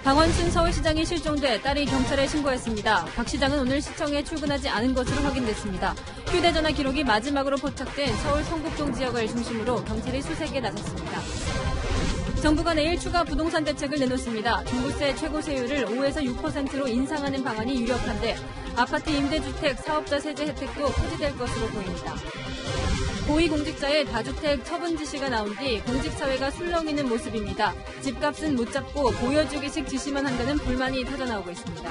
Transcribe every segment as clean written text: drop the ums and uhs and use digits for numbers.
박원순 서울시장이 실종돼 딸이 경찰에 신고했습니다. 박 시장은 오늘 시청에 출근하지 않은 것으로 확인됐습니다. 휴대전화 기록이 마지막으로 포착된 서울 성북동 지역을 중심으로 경찰이 수색에 나섰습니다. 정부가 내일 추가 부동산 대책을 내놓습니다. 종부세 최고세율을 5에서 6%로 인상하는 방안이 유력한데 아파트 임대주택 사업자 세제 혜택도 폐지될 것으로 보입니다. 고위공직자의 다주택 처분 지시가 나온 뒤 공직사회가 술렁이는 모습입니다. 집값은 못 잡고 보여주기식 지시만 한다는 불만이 터져나오고 있습니다.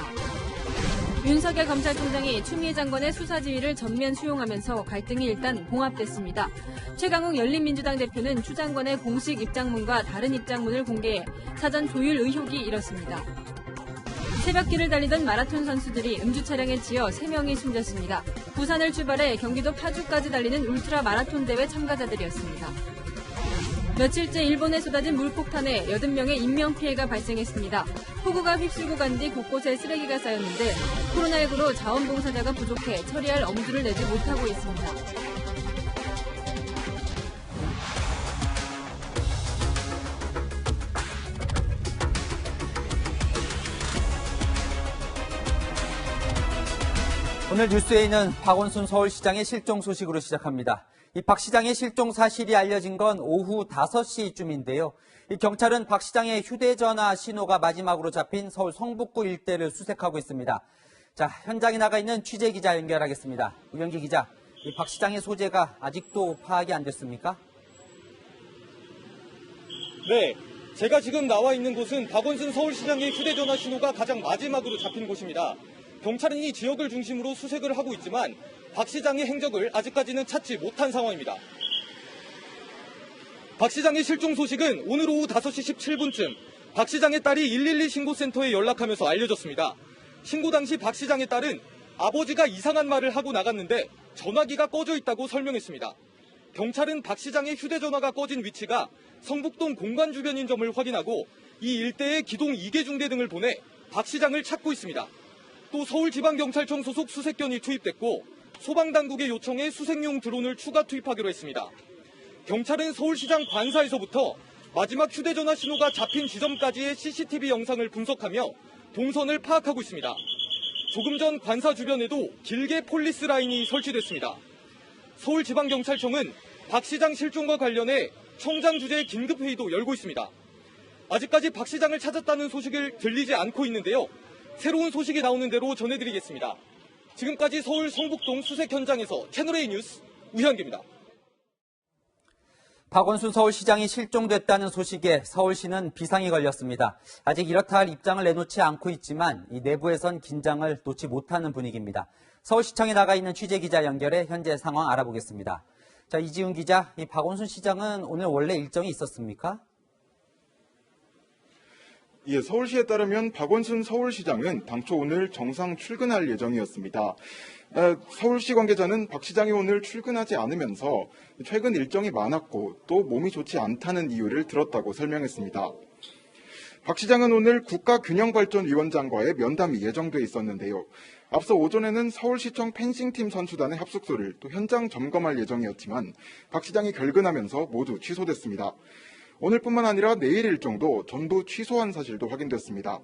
윤석열 검찰총장이 추미애 장관의 수사 지휘를 전면 수용하면서 갈등이 일단 봉합됐습니다. 최강욱 열린민주당 대표는 추 장관의 공식 입장문과 다른 입장문을 공개해 사전 조율 의혹이 일었습니다. 새벽길을 달리던 마라톤 선수들이 음주 차량에 치여 3명이 숨졌습니다. 부산을 출발해 경기도 파주까지 달리는 울트라 마라톤 대회 참가자들이었습니다. 며칠째 일본에 쏟아진 물폭탄에 80명의 인명피해가 발생했습니다. 폭우가 휩쓸고 간 뒤 곳곳에 쓰레기가 쌓였는데 코로나19로 자원봉사자가 부족해 처리할 엄두를 내지 못하고 있습니다. 오늘 뉴스에이는 박원순 서울시장의 실종 소식으로 시작합니다. 이 박 시장의 실종 사실이 알려진 건 오후 5시쯤인데요. 이 경찰은 박 시장의 휴대전화 신호가 마지막으로 잡힌 서울 성북구 일대를 수색하고 있습니다. 자, 현장에 나가 있는 취재기자 연결하겠습니다. 우영기 기자, 이 박 시장의 소재가 아직도 파악이 안 됐습니까? 네, 제가 지금 나와 있는 곳은 박원순 서울시장의 휴대전화 신호가 가장 마지막으로 잡힌 곳입니다. 경찰은 이 지역을 중심으로 수색을 하고 있지만 박 시장의 행적을 아직까지는 찾지 못한 상황입니다. 박 시장의 실종 소식은 오늘 오후 5시 17분쯤 박 시장의 딸이 112 신고센터에 연락하면서 알려졌습니다. 신고 당시 박 시장의 딸은 아버지가 이상한 말을 하고 나갔는데 전화기가 꺼져 있다고 설명했습니다. 경찰은 박 시장의 휴대전화가 꺼진 위치가 성북동 공관 주변인 점을 확인하고 이 일대에 기동 2개 중대 등을 보내 박 시장을 찾고 있습니다. 또 서울지방경찰청 소속 수색견이 투입됐고 소방당국의 요청에 수색용 드론을 추가 투입하기로 했습니다. 경찰은 서울시장 관사에서부터 마지막 휴대전화 신호가 잡힌 지점까지의 CCTV 영상을 분석하며 동선을 파악하고 있습니다. 조금 전 관사 주변에도 길게 폴리스 라인이 설치됐습니다. 서울지방경찰청은 박 시장 실종과 관련해 청장 주재의 긴급회의도 열고 있습니다. 아직까지 박 시장을 찾았다는 소식을 들리지 않고 있는데요. 새로운 소식이 나오는 대로 전해드리겠습니다. 지금까지 서울 성북동 수색 현장에서 채널A 뉴스 우현기입니다. 박원순 서울시장이 실종됐다는 소식에 서울시는 비상이 걸렸습니다. 아직 이렇다 할 입장을 내놓지 않고 있지만 이 내부에선 긴장을 놓지 못하는 분위기입니다. 서울시청에 나가 있는 취재기자 연결해 현재 상황 알아보겠습니다. 자, 이지훈 기자, 이 박원순 시장은 오늘 원래 일정이 있었습니까? 예, 서울시에 따르면 박원순 서울시장은 당초 오늘 정상 출근할 예정이었습니다. 서울시 관계자는 박 시장이 오늘 출근하지 않으면서 최근 일정이 많았고 또 몸이 좋지 않다는 이유를 들었다고 설명했습니다. 박 시장은 오늘 국가균형발전위원장과의 면담이 예정돼 있었는데요. 앞서 오전에는 서울시청 펜싱팀 선수단의 합숙소를 또 현장 점검할 예정이었지만 박 시장이 결근하면서 모두 취소됐습니다. 오늘뿐만 아니라 내일 일정도 전부 취소한 사실도 확인됐습니다.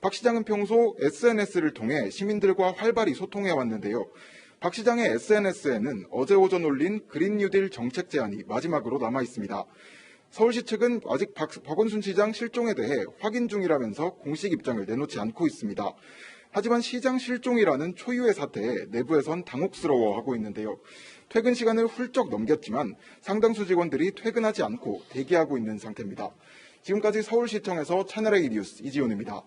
박 시장은 평소 SNS를 통해 시민들과 활발히 소통해왔는데요. 박 시장의 SNS에는 어제 오전 올린 그린 뉴딜 정책 제안이 마지막으로 남아있습니다. 서울시 측은 아직 박원순 시장 실종에 대해 확인 중이라면서 공식 입장을 내놓지 않고 있습니다. 하지만 시장 실종이라는 초유의 사태에 내부에선 당혹스러워하고 있는데요. 퇴근 시간을 훌쩍 넘겼지만 상당수 직원들이 퇴근하지 않고 대기하고 있는 상태입니다. 지금까지 서울시청에서 채널A 뉴스 이지훈입니다.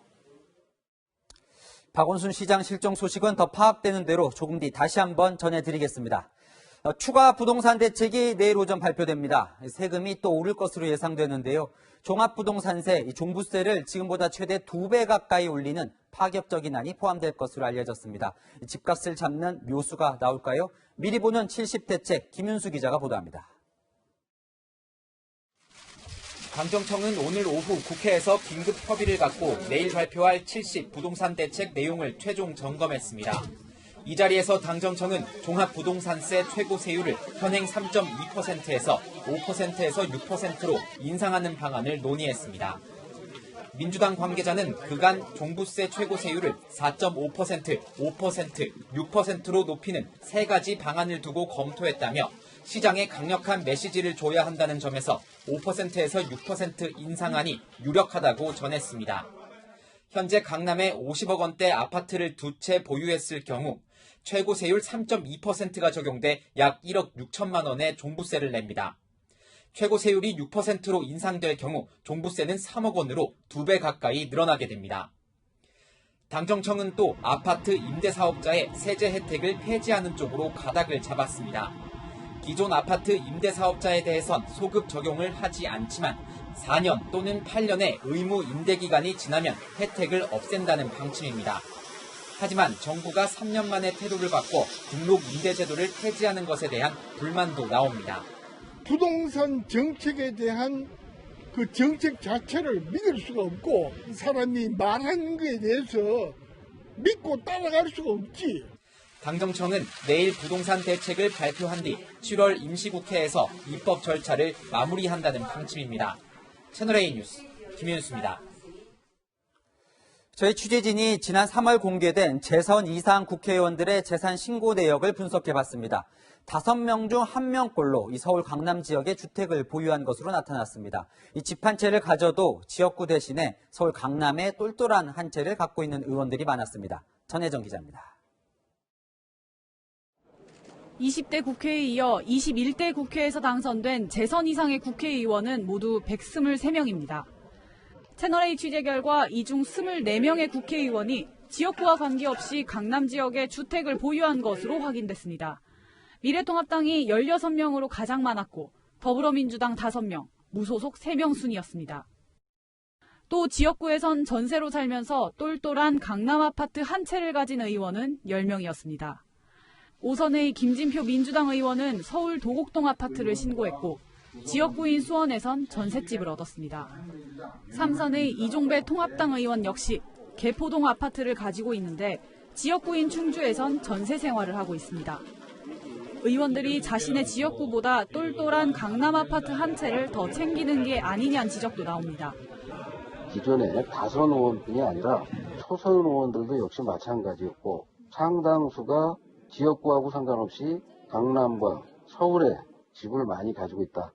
박원순 시장 실종 소식은 더 파악되는 대로 조금 뒤 다시 한번 전해드리겠습니다. 추가 부동산 대책이 내일 오전 발표됩니다. 세금이 또 오를 것으로 예상되는데요. 종합부동산세, 종부세를 지금보다 최대 2배 가까이 올리는 파격적인 안이 포함될 것으로 알려졌습니다. 집값을 잡는 묘수가 나올까요? 미리 보는 70대책 김윤수 기자가 보도합니다. 강정청은 오늘 오후 국회에서 긴급 협의를 갖고 내일 발표할 70 부동산 대책 내용을 최종 점검했습니다. 이 자리에서 당정청은 종합부동산세 최고세율을 현행 3.2%에서 5%에서 6%로 인상하는 방안을 논의했습니다. 민주당 관계자는 그간 종부세 최고세율을 4.5%, 5%, 6%로 높이는 세 가지 방안을 두고 검토했다며 시장에 강력한 메시지를 줘야 한다는 점에서 5%에서 6% 인상안이 유력하다고 전했습니다. 현재 강남에 50억 원대 아파트를 두 채 보유했을 경우 최고세율 3.2%가 적용돼 약 1억 6천만 원의 종부세를 냅니다. 최고세율이 6%로 인상될 경우 종부세는 3억 원으로 2배 가까이 늘어나게 됩니다. 당정청은 또 아파트 임대사업자의 세제 혜택을 폐지하는 쪽으로 가닥을 잡았습니다. 기존 아파트 임대사업자에 대해선 소급 적용을 하지 않지만 4년 또는 8년의 의무 임대기간이 지나면 혜택을 없앤다는 방침입니다. 하지만 정부가 3년 만에 태도를 바꿔 등록 임대제도를 폐지하는 것에 대한 불만도 나옵니다. 부동산 정책에 대한 그 정책 자체를 믿을 수가 없고 사람이 말하는 것에 대해서 믿고 따라갈 수가 없지. 당정청은 내일 부동산 대책을 발표한 뒤 7월 임시국회에서 입법 절차를 마무리한다는 방침입니다. 채널A 뉴스 김윤수입니다. 저희 취재진이 지난 3월 공개된 재선 이상 국회의원들의 재산 신고 내역을 분석해봤습니다. 5명 중 1명꼴로 이 서울 강남 지역에 주택을 보유한 것으로 나타났습니다. 이 집 한 채를 가져도 지역구 대신에 서울 강남에 똘똘한 한 채를 갖고 있는 의원들이 많았습니다. 전혜정 기자입니다. 20대 국회에 이어 21대 국회에서 당선된 재선 이상의 국회의원은 모두 123명입니다. 채널A 취재 결과 이 중 24명의 국회의원이 지역구와 관계없이 강남 지역에 주택을 보유한 것으로 확인됐습니다. 미래통합당이 16명으로 가장 많았고 더불어민주당 5명, 무소속 3명 순이었습니다. 또 지역구에선 전세로 살면서 똘똘한 강남 아파트 한 채를 가진 의원은 10명이었습니다. 5선의 김진표 민주당 의원은 서울 도곡동 아파트를 신고했고 지역구인 수원에선 전셋집을 얻었습니다. 3선의 이종배 통합당 의원 역시 개포동 아파트를 가지고 있는데 지역구인 충주에선 전세 생활을 하고 있습니다. 의원들이 자신의 지역구보다 똘똘한 강남 아파트 한 채를 더 챙기는 게 아니냐는 지적도 나옵니다. 기존에 다선 의원뿐이 아니라 초선 의원들도 역시 마찬가지였고 상당수가 지역구하고 상관없이 강남과 서울에 집을 많이 가지고 있다.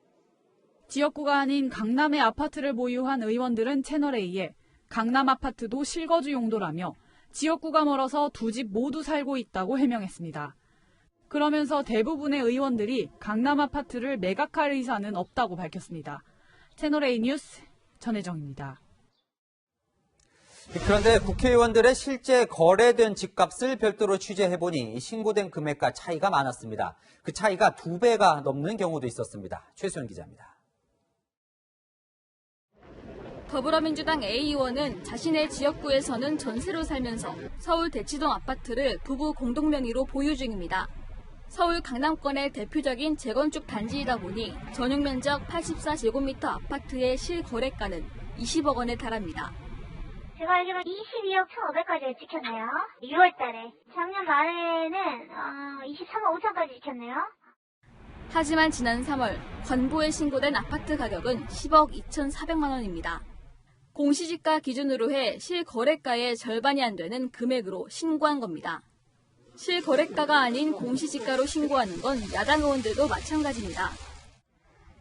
지역구가 아닌 강남의 아파트를 보유한 의원들은 채널A에 강남 아파트도 실거주 용도라며 지역구가 멀어서 두 집 모두 살고 있다고 해명했습니다. 그러면서 대부분의 의원들이 강남 아파트를 매각할 의사는 없다고 밝혔습니다. 채널A 뉴스 전혜정입니다. 그런데 국회의원들의 실제 거래된 집값을 별도로 취재해보니 신고된 금액과 차이가 많았습니다. 그 차이가 2배가 넘는 경우도 있었습니다. 최수연 기자입니다. 더불어민주당 A 의원은 자신의 지역구에서는 전세로 살면서 서울 대치동 아파트를 부부 공동명의로 보유 중입니다. 서울 강남권의 대표적인 재건축 단지이다 보니 전용 면적 84제곱미터 아파트의 실거래가는 20억 원에 달합니다. 제가 알기로 22억 1,500까지 찍혔네요. 6월 달에. 작년 말에는 23억 5천까지 찍혔네요. 하지만 지난 3월 관보에 신고된 아파트 가격은 10억 2,400만 원입니다. 공시지가 기준으로 해 실거래가의 절반이 안 되는 금액으로 신고한 겁니다. 실거래가가 아닌 공시지가로 신고하는 건 야당 의원들도 마찬가지입니다.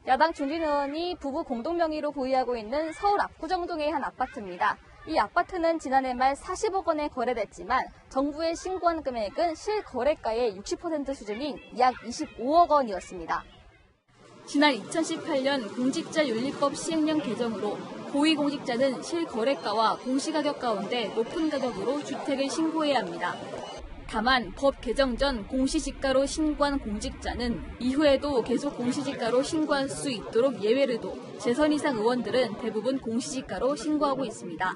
야당 중진 의원이 부부 공동명의로 보유하고 있는 서울 압구정동의 한 아파트입니다. 이 아파트는 지난해 말 40억 원에 거래됐지만 정부에 신고한 금액은 실거래가의 60% 수준인 약 25억 원이었습니다. 지난 2018년 공직자윤리법 시행령 개정으로 고위공직자는 실거래가와 공시가격 가운데 높은 가격으로 주택을 신고해야 합니다. 다만 법 개정 전 공시지가로 신고한 공직자는 이후에도 계속 공시지가로 신고할 수 있도록 예외를 둬 재선 이상 의원들은 대부분 공시지가로 신고하고 있습니다.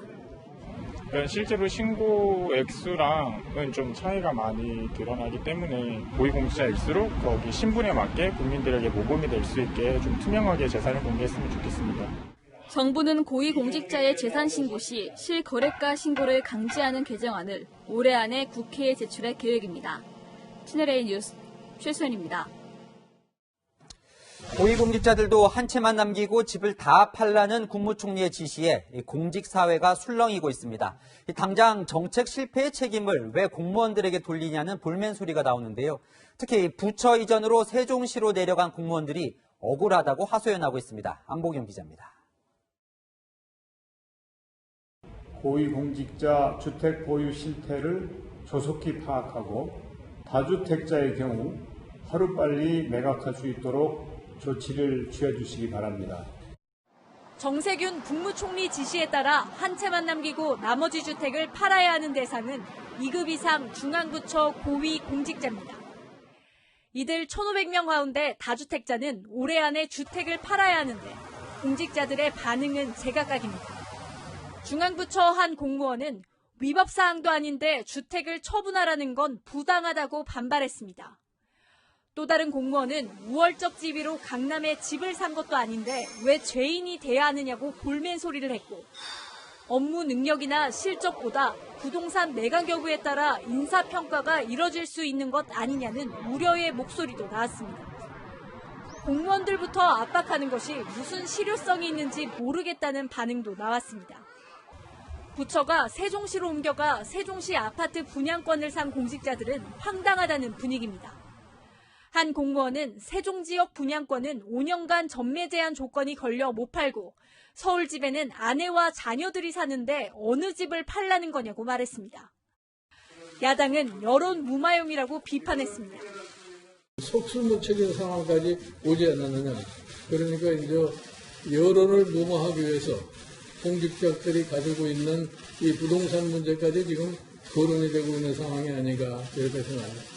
실제로 신고 액수랑은 좀 차이가 많이 드러나기 때문에 고위공직자일수록 거기 신분에 맞게 국민들에게 모범이 될 수 있게 좀 투명하게 재산을 공개했으면 좋겠습니다. 정부는 고위공직자의 재산 신고 시 실거래가 신고를 강제하는 개정안을 올해 안에 국회에 제출할 계획입니다. 채널A 뉴스 최수연입니다. 고위공직자들도 한 채만 남기고 집을 다 팔라는 국무총리의 지시에 공직사회가 술렁이고 있습니다. 당장 정책 실패의 책임을 왜 공무원들에게 돌리냐는 볼멘 소리가 나오는데요. 특히 부처 이전으로 세종시로 내려간 공무원들이 억울하다고 하소연하고 있습니다. 안보경 기자입니다. 고위공직자 주택 보유 실태를 조속히 파악하고 다주택자의 경우 하루빨리 매각할 수 있도록 조치를 취해주시기 바랍니다. 정세균 국무총리 지시에 따라 한 채만 남기고 나머지 주택을 팔아야 하는 대상은 2급 이상 중앙부처 고위 공직자입니다. 이들 1,500명 가운데 다주택자는 올해 안에 주택을 팔아야 하는데 공직자들의 반응은 제각각입니다. 중앙부처 한 공무원은 위법 사항도 아닌데 주택을 처분하라는 건 부당하다고 반발했습니다. 또 다른 공무원은 우월적 지위로 강남에 집을 산 것도 아닌데 왜 죄인이 돼야 하느냐고 볼멘 소리를 했고, 업무 능력이나 실적보다 부동산 매각 여부에 따라 인사평가가 이뤄질 수 있는 것 아니냐는 우려의 목소리도 나왔습니다. 공무원들부터 압박하는 것이 무슨 실효성이 있는지 모르겠다는 반응도 나왔습니다. 부처가 세종시로 옮겨가 세종시 아파트 분양권을 산 공직자들은 황당하다는 분위기입니다. 한 공무원은 세종 지역 분양권은 5년간 전매 제한 조건이 걸려 못 팔고 서울 집에는 아내와 자녀들이 사는데 어느 집을 팔라는 거냐고 말했습니다. 야당은 여론 무마용이라고 비판했습니다. 속수무책인 상황까지 오지 않았느냐. 그러니까 이제 여론을 무마하기 위해서 공직자들이 가지고 있는 이 부동산 문제까지 지금 거론이 되고 있는 상황이 아닌가 이렇게 생각합니다.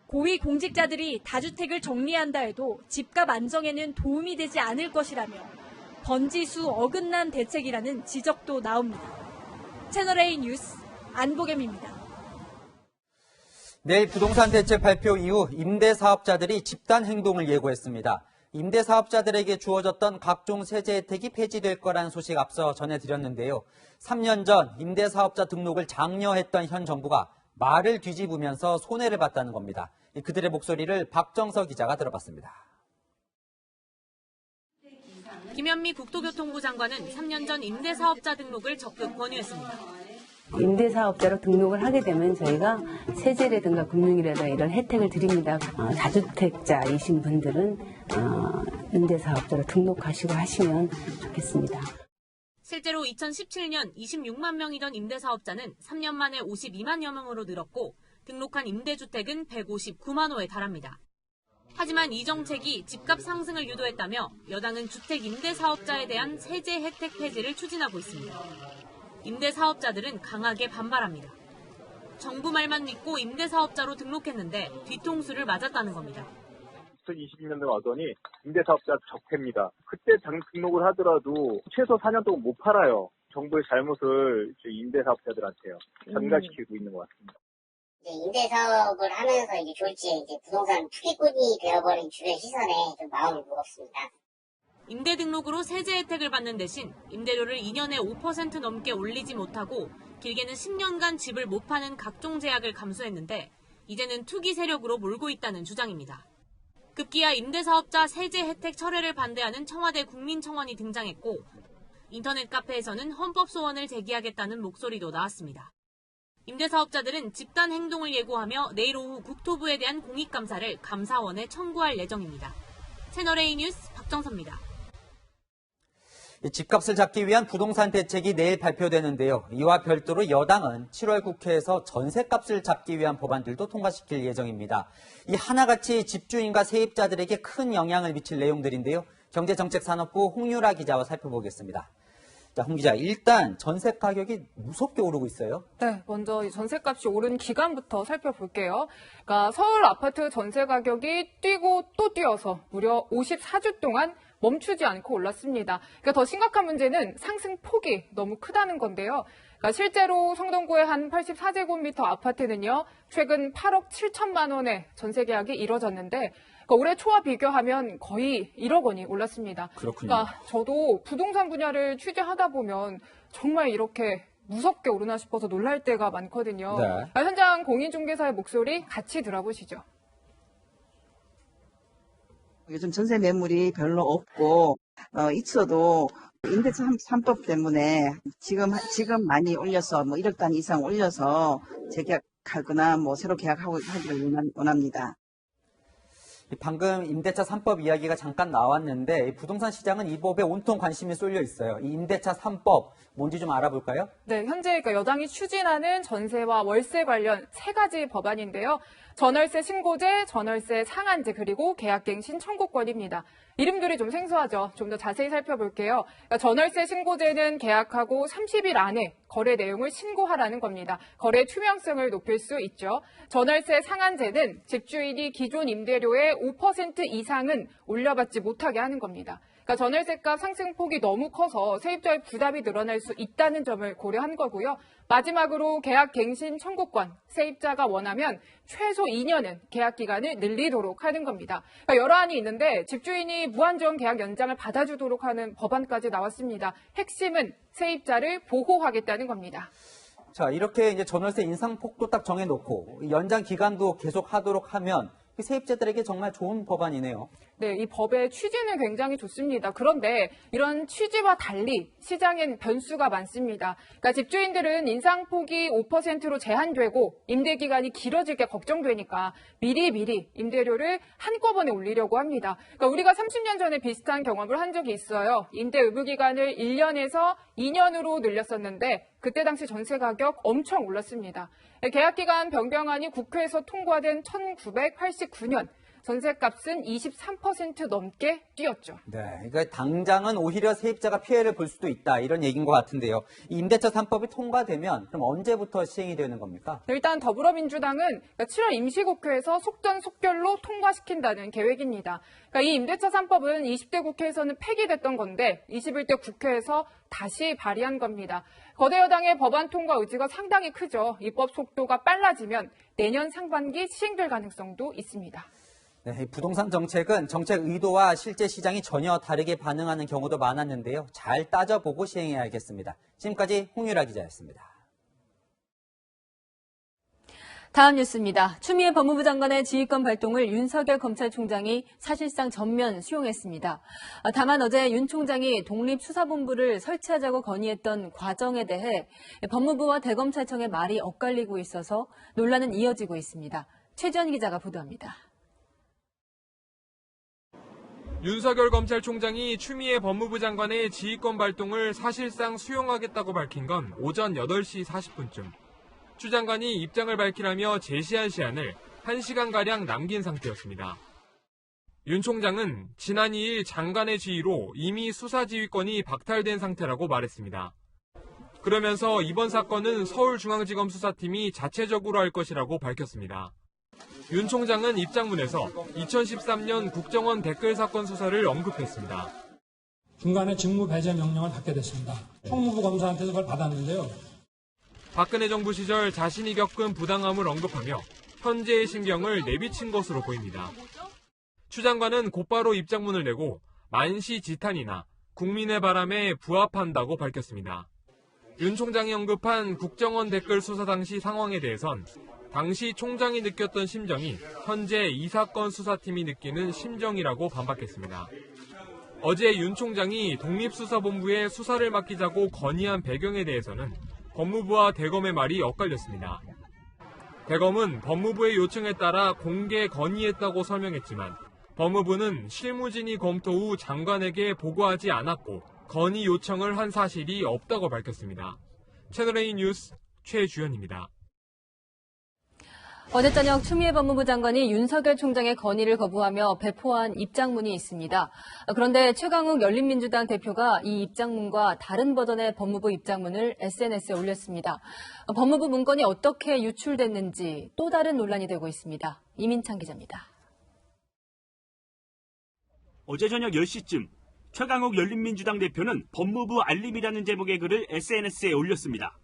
고위 공직자들이 다주택을 정리한다 해도 집값 안정에는 도움이 되지 않을 것이라며 번지수 어긋난 대책이라는 지적도 나옵니다. 채널A 뉴스 안보겸입니다. 내일 부동산 대책 발표 이후 임대사업자들이 집단 행동을 예고했습니다. 임대사업자들에게 주어졌던 각종 세제 혜택이 폐지될 거라는 소식 앞서 전해드렸는데요. 3년 전 임대사업자 등록을 장려했던 현 정부가 말을 뒤집으면서 손해를 봤다는 겁니다. 그들의 목소리를 박정서 기자가 들어봤습니다. 김현미 국토교통부 장관은 3년 전 임대사업자 등록을 적극 권유했습니다. 임대사업자로 등록을 하게 되면 저희가 세제라든가 금융이라든가 이런 혜택을 드립니다. 다주택자이신 분들은 임대사업자로 등록하시고 하시면 좋겠습니다. 실제로 2017년 26만 명이던 임대사업자는 3년 만에 52만여 명으로 늘었고 등록한 임대주택은 159만 호에 달합니다. 하지만 이 정책이 집값 상승을 유도했다며 여당은 주택 임대사업자에 대한 세제 혜택 폐지를 추진하고 있습니다. 임대사업자들은 강하게 반발합니다. 정부 말만 믿고 임대사업자로 등록했는데 뒤통수를 맞았다는 겁니다. 2020년도에 왔더니 임대사업자 적폐입니다. 그때 등록을 하더라도 최소 4년 동안 못 팔아요. 정부의 잘못을 임대사업자들한테요. 전가시키고 있는 것 같습니다. 임대사업을 하면서 졸지에 부동산 투기꾼이 되어버린 주변 시선에 좀 마음이 무겁습니다. 임대 등록으로 세제 혜택을 받는 대신 임대료를 2년에 5% 넘게 올리지 못하고 길게는 10년간 집을 못 파는 각종 제약을 감수했는데 이제는 투기 세력으로 몰고 있다는 주장입니다. 급기야 임대사업자 세제 혜택 철회를 반대하는 청와대 국민청원이 등장했고 인터넷 카페에서는 헌법 소원을 제기하겠다는 목소리도 나왔습니다. 임대사업자들은 집단 행동을 예고하며 내일 오후 국토부에 대한 공익감사를 감사원에 청구할 예정입니다. 채널A 뉴스 박정서입니다. 집값을 잡기 위한 부동산 대책이 내일 발표되는데요. 이와 별도로 여당은 7월 국회에서 전셋값을 잡기 위한 법안들도 통과시킬 예정입니다. 이 하나같이 집주인과 세입자들에게 큰 영향을 미칠 내용들인데요. 경제정책산업부 홍유라 기자와 살펴보겠습니다. 자, 홍 기자, 일단 전세 가격이 무섭게 오르고 있어요. 네, 먼저 이 전세값이 오른 기간부터 살펴볼게요. 그러니까 서울 아파트 전세 가격이 뛰고 또 뛰어서 무려 54주 동안 멈추지 않고 올랐습니다. 그러니까 더 심각한 문제는 상승 폭이 너무 크다는 건데요. 그러니까 실제로 성동구의 한 84제곱미터 아파트는요, 최근 8억 7천만 원의 전세 계약이 이뤄졌는데, 그러니까 올해 초와 비교하면 거의 1억 원이 올랐습니다. 그렇군요. 그러니까 저도 부동산 분야를 취재하다 보면 정말 이렇게 무섭게 오르나 싶어서 놀랄 때가 많거든요. 네. 그러니까 현장 공인중개사의 목소리 같이 들어보시죠. 요즘 전세 매물이 별로 없고 있어도 임대차 3법 때문에 지금 많이 올려서 뭐 1억 단위 이상 올려서 재계약하거나 뭐 새로 계약하기를 원합니다. 방금 임대차 3법 이야기가 잠깐 나왔는데 부동산 시장은 이 법에 온통 관심이 쏠려 있어요. 이 임대차 3법 뭔지 좀 알아볼까요? 네, 현재 여당이 추진하는 전세와 월세 관련 3가지 법안인데요. 전월세 신고제, 전월세 상한제, 그리고 계약갱신 청구권입니다. 이름들이 좀 생소하죠. 좀 더 자세히 살펴볼게요. 전월세 신고제는 계약하고 30일 안에 거래 내용을 신고하라는 겁니다. 거래 투명성을 높일 수 있죠. 전월세 상한제는 집주인이 기존 임대료의 5% 이상은 올려받지 못하게 하는 겁니다. 그러니까 전월세값 상승폭이 너무 커서 세입자의 부담이 늘어날 수 있다는 점을 고려한 거고요. 마지막으로 계약갱신 청구권, 세입자가 원하면 최소 2년은 계약 기간을 늘리도록 하는 겁니다. 그러니까 여러 안이 있는데 집주인이 무한정 계약 연장을 받아주도록 하는 법안까지 나왔습니다. 핵심은 세입자를 보호하겠다는 겁니다. 자, 이렇게 이제 전월세 인상폭도 딱 정해놓고 연장 기간도 계속 하도록 하면 세입자들에게 정말 좋은 법안이네요. 네, 이 법의 취지는 굉장히 좋습니다. 그런데 이런 취지와 달리 시장엔 변수가 많습니다. 그러니까 집주인들은 인상폭이 5%로 제한되고 임대기간이 길어질 게 걱정되니까 미리 임대료를 한꺼번에 올리려고 합니다. 그러니까 우리가 30년 전에 비슷한 경험을 한 적이 있어요. 임대 의무기간을 1년에서 2년으로 늘렸었는데 그때 당시 전세 가격 엄청 올랐습니다. 계약기간 변경안이 국회에서 통과된 1989년 전세값은 23% 넘게 뛰었죠. 네, 그러니까 당장은 오히려 세입자가 피해를 볼 수도 있다 이런 얘기인 것 같은데요. 이 임대차 3법이 통과되면 그럼 언제부터 시행이 되는 겁니까? 일단 더불어민주당은 7월 임시국회에서 속전속결로 통과시킨다는 계획입니다. 그러니까 이 임대차 3법은 20대 국회에서는 폐기됐던 건데 21대 국회에서 다시 발의한 겁니다. 거대 여당의 법안 통과 의지가 상당히 크죠. 입법 속도가 빨라지면 내년 상반기 시행될 가능성도 있습니다. 네, 부동산 정책은 정책 의도와 실제 시장이 전혀 다르게 반응하는 경우도 많았는데요. 잘 따져보고 시행해야겠습니다. 지금까지 홍유라 기자였습니다. 다음 뉴스입니다. 추미애 법무부 장관의 지휘권 발동을 윤석열 검찰총장이 사실상 전면 수용했습니다. 다만 어제 윤 총장이 독립수사본부를 설치하자고 건의했던 과정에 대해 법무부와 대검찰청의 말이 엇갈리고 있어서 논란은 이어지고 있습니다. 최지연 기자가 보도합니다. 윤석열 검찰총장이 추미애 법무부 장관의 지휘권 발동을 사실상 수용하겠다고 밝힌 건 오전 8시 40분쯤. 추 장관이 입장을 밝히라며 제시한 시한을 1시간가량 남긴 상태였습니다. 윤 총장은 지난 2일 장관의 지휘로 이미 수사지휘권이 박탈된 상태라고 말했습니다. 그러면서 이번 사건은 서울중앙지검 수사팀이 자체적으로 할 것이라고 밝혔습니다. 윤 총장은 입장문에서 2013년 국정원 댓글 사건 수사를 언급했습니다. 중간에 직무 배제 명령을 받게 됐습니다. 총무부 검사한테서 그걸 받았는데요. 박근혜 정부 시절 자신이 겪은 부당함을 언급하며 현재의 심경을 내비친 것으로 보입니다. 추 장관은 곧바로 입장문을 내고 만시지탄이나 국민의 바람에 부합한다고 밝혔습니다. 윤 총장이 언급한 국정원 댓글 수사 당시 상황에 대해선 당시 총장이 느꼈던 심정이 현재 이 사건 수사팀이 느끼는 심정이라고 반박했습니다. 어제 윤 총장이 독립수사본부에 수사를 맡기자고 건의한 배경에 대해서는 법무부와 대검의 말이 엇갈렸습니다. 대검은 법무부의 요청에 따라 공개 건의했다고 설명했지만 법무부는 실무진이 검토 후 장관에게 보고하지 않았고 건의 요청을 한 사실이 없다고 밝혔습니다. 채널A 뉴스 최주현입니다. 어제 저녁 추미애 법무부 장관이 윤석열 총장의 건의를 거부하며 배포한 입장문이 있습니다. 그런데 최강욱 열린민주당 대표가 이 입장문과 다른 버전의 법무부 입장문을 SNS에 올렸습니다. 법무부 문건이 어떻게 유출됐는지 또 다른 논란이 되고 있습니다. 이민창 기자입니다. 어제 저녁 10시쯤 최강욱 열린민주당 대표는 법무부 알림이라는 제목의 글을 SNS에 올렸습니다.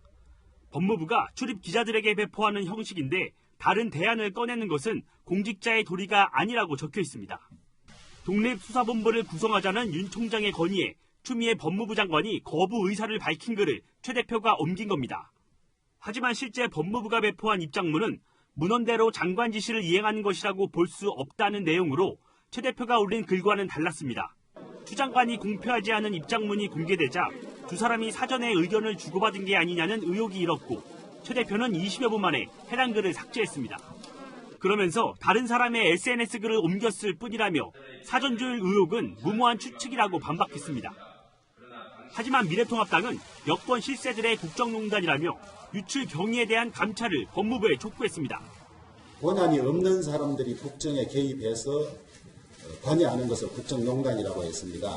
법무부가 출입 기자들에게 배포하는 형식인데 다른 대안을 꺼내는 것은 공직자의 도리가 아니라고 적혀 있습니다. 독립수사본부를 구성하자는 윤 총장의 건의에 추미애 법무부 장관이 거부 의사를 밝힌 글을 최 대표가 옮긴 겁니다. 하지만 실제 법무부가 배포한 입장문은 문헌대로 장관 지시를 이행하는 것이라고 볼 수 없다는 내용으로 최 대표가 올린 글과는 달랐습니다. 추 장관이 공표하지 않은 입장문이 공개되자 두 사람이 사전에 의견을 주고받은 게 아니냐는 의혹이 일었고 최 대표는 20여 분 만에 해당 글을 삭제했습니다. 그러면서 다른 사람의 SNS 글을 옮겼을 뿐이라며 사전 조율 의혹은 무모한 추측이라고 반박했습니다. 하지만 미래통합당은 여권 실세들의 국정농단이라며 유출 경위에 대한 감찰을 법무부에 촉구했습니다. 권한이 없는 사람들이 국정에 개입해서 관여하는 것을 국정농단이라고 했습니다.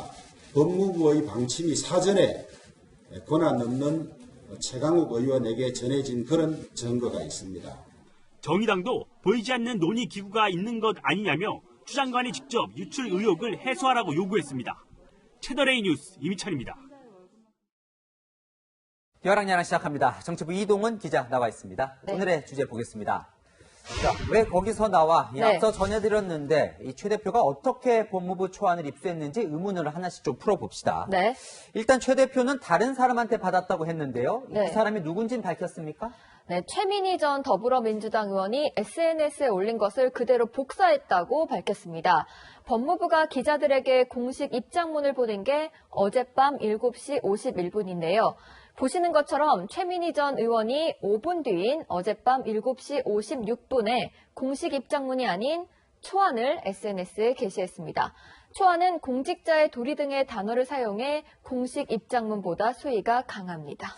법무부의 방침이 사전에 권한 없는 최강욱 의원에게 전해진 그런 증거가 있습니다. 정의당도 보이지 않는 논의 기구가 있는 것 아니냐며 추 장관이 직접 유출 의혹을 해소하라고 요구했습니다. 채널A 뉴스 이미찬입니다. 여랑야랑 시작합니다. 정치부 이동훈 기자 나와 있습니다. 네. 오늘의 주제 보겠습니다. 자, 왜 거기서 나와? 앞서 전해드렸는데 이 최 대표가 어떻게 법무부 초안을 입수했는지 의문을 하나씩 좀 풀어봅시다. 네. 일단 최 대표는 다른 사람한테 받았다고 했는데요. 네. 그 사람이 누군지는 밝혔습니까? 네, 최민희 전 더불어민주당 의원이 SNS에 올린 것을 그대로 복사했다고 밝혔습니다. 법무부가 기자들에게 공식 입장문을 보낸 게 어젯밤 7시 51분인데요. 보시는 것처럼 최민희 전 의원이 5분 뒤인 어젯밤 7시 56분에 공식 입장문이 아닌 초안을 SNS에 게시했습니다. 초안은 공직자의 도리 등의 단어를 사용해 공식 입장문보다 수위가 강합니다.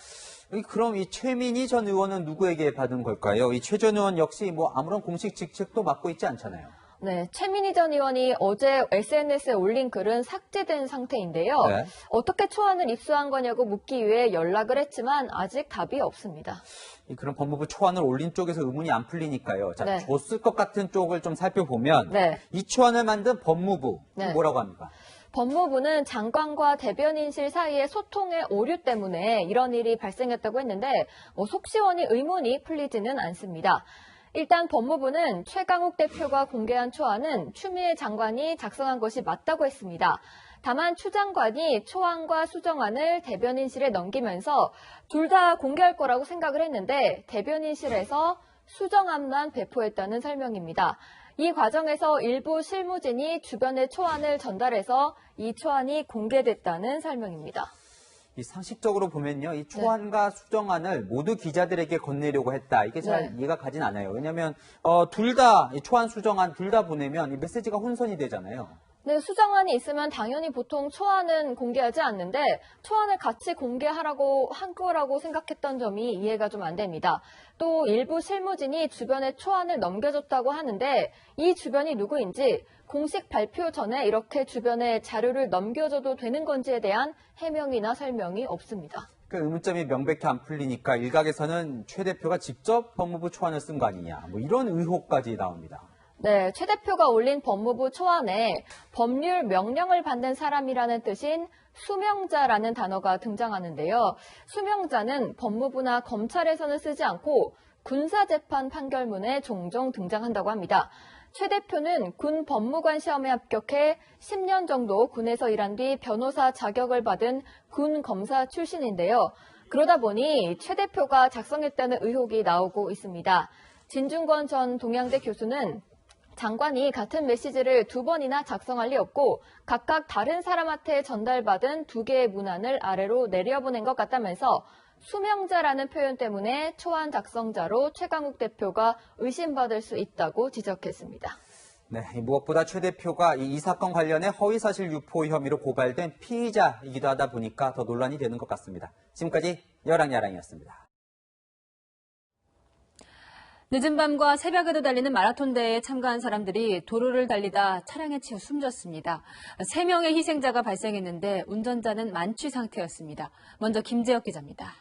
그럼 이 최민희 전 의원은 누구에게 받은 걸까요? 이 최 전 의원 역시 아무런 공식 직책도 맡고 있지 않잖아요. 네, 최민희 전 의원이 어제 SNS에 올린 글은 삭제된 상태인데요. 네. 어떻게 초안을 입수한 거냐고 묻기 위해 연락을 했지만 아직 답이 없습니다. 그럼 법무부 초안을 올린 쪽에서 의문이 안 풀리니까요. 자, 네. 줬을 것 같은 쪽을 좀 살펴보면 네. 이 초안을 만든 법무부 네. 뭐라고 합니까? 법무부는 장관과 대변인실 사이의 소통의 오류 때문에 이런 일이 발생했다고 했는데 속 시원히 의문이 풀리지는 않습니다. 일단 법무부는 최강욱 대표가 공개한 초안은 추미애 장관이 작성한 것이 맞다고 했습니다. 다만 추 장관이 초안과 수정안을 대변인실에 넘기면서 둘 다 공개할 거라고 생각을 했는데 대변인실에서 수정안만 배포했다는 설명입니다. 이 과정에서 일부 실무진이 주변에 초안을 전달해서 이 초안이 공개됐다는 설명입니다. 이 상식적으로 보면요, 이 초안과 수정안을 모두 기자들에게 건네려고 했다. 이게 잘 이해가 가진 않아요. 왜냐하면 둘 다 초안, 수정안 둘 다 보내면 이 메시지가 혼선이 되잖아요. 네, 수정안이 있으면 당연히 보통 초안은 공개하지 않는데 초안을 같이 공개하라고 한 거라고 생각했던 점이 이해가 좀 안 됩니다. 또 일부 실무진이 주변에 초안을 넘겨줬다고 하는데 이 주변이 누구인지 공식 발표 전에 이렇게 주변에 자료를 넘겨줘도 되는 건지에 대한 해명이나 설명이 없습니다. 그 의문점이 명백히 안 풀리니까 일각에서는 최 대표가 직접 법무부 초안을 쓴 거 아니냐, 이런 의혹까지 나옵니다. 네, 최 대표가 올린 법무부 초안에 법률 명령을 받는 사람이라는 뜻인 수명자라는 단어가 등장하는데요. 수명자는 법무부나 검찰에서는 쓰지 않고 군사재판 판결문에 종종 등장한다고 합니다. 최 대표는 군 법무관 시험에 합격해 10년 정도 군에서 일한 뒤 변호사 자격을 받은 군 검사 출신인데요. 그러다 보니 최 대표가 작성했다는 의혹이 나오고 있습니다. 진중권 전 동양대 교수는 장관이 같은 메시지를 2번이나 작성할 리 없고 각각 다른 사람한테 전달받은 2개의 문안을 아래로 내려보낸 것 같다면서 수명자라는 표현 때문에 초안 작성자로 최강욱 대표가 의심받을 수 있다고 지적했습니다. 네, 무엇보다 최 대표가 이 사건 관련해 허위사실 유포 혐의로 고발된 피의자이기도 하다 보니까 더 논란이 되는 것 같습니다. 지금까지 여랑야랑이었습니다. 늦은 밤과 새벽에도 달리는 마라톤 대회에 참가한 사람들이 도로를 달리다 차량에 치여 숨졌습니다. 3명의 희생자가 발생했는데 운전자는 만취 상태였습니다. 먼저 김재혁 기자입니다.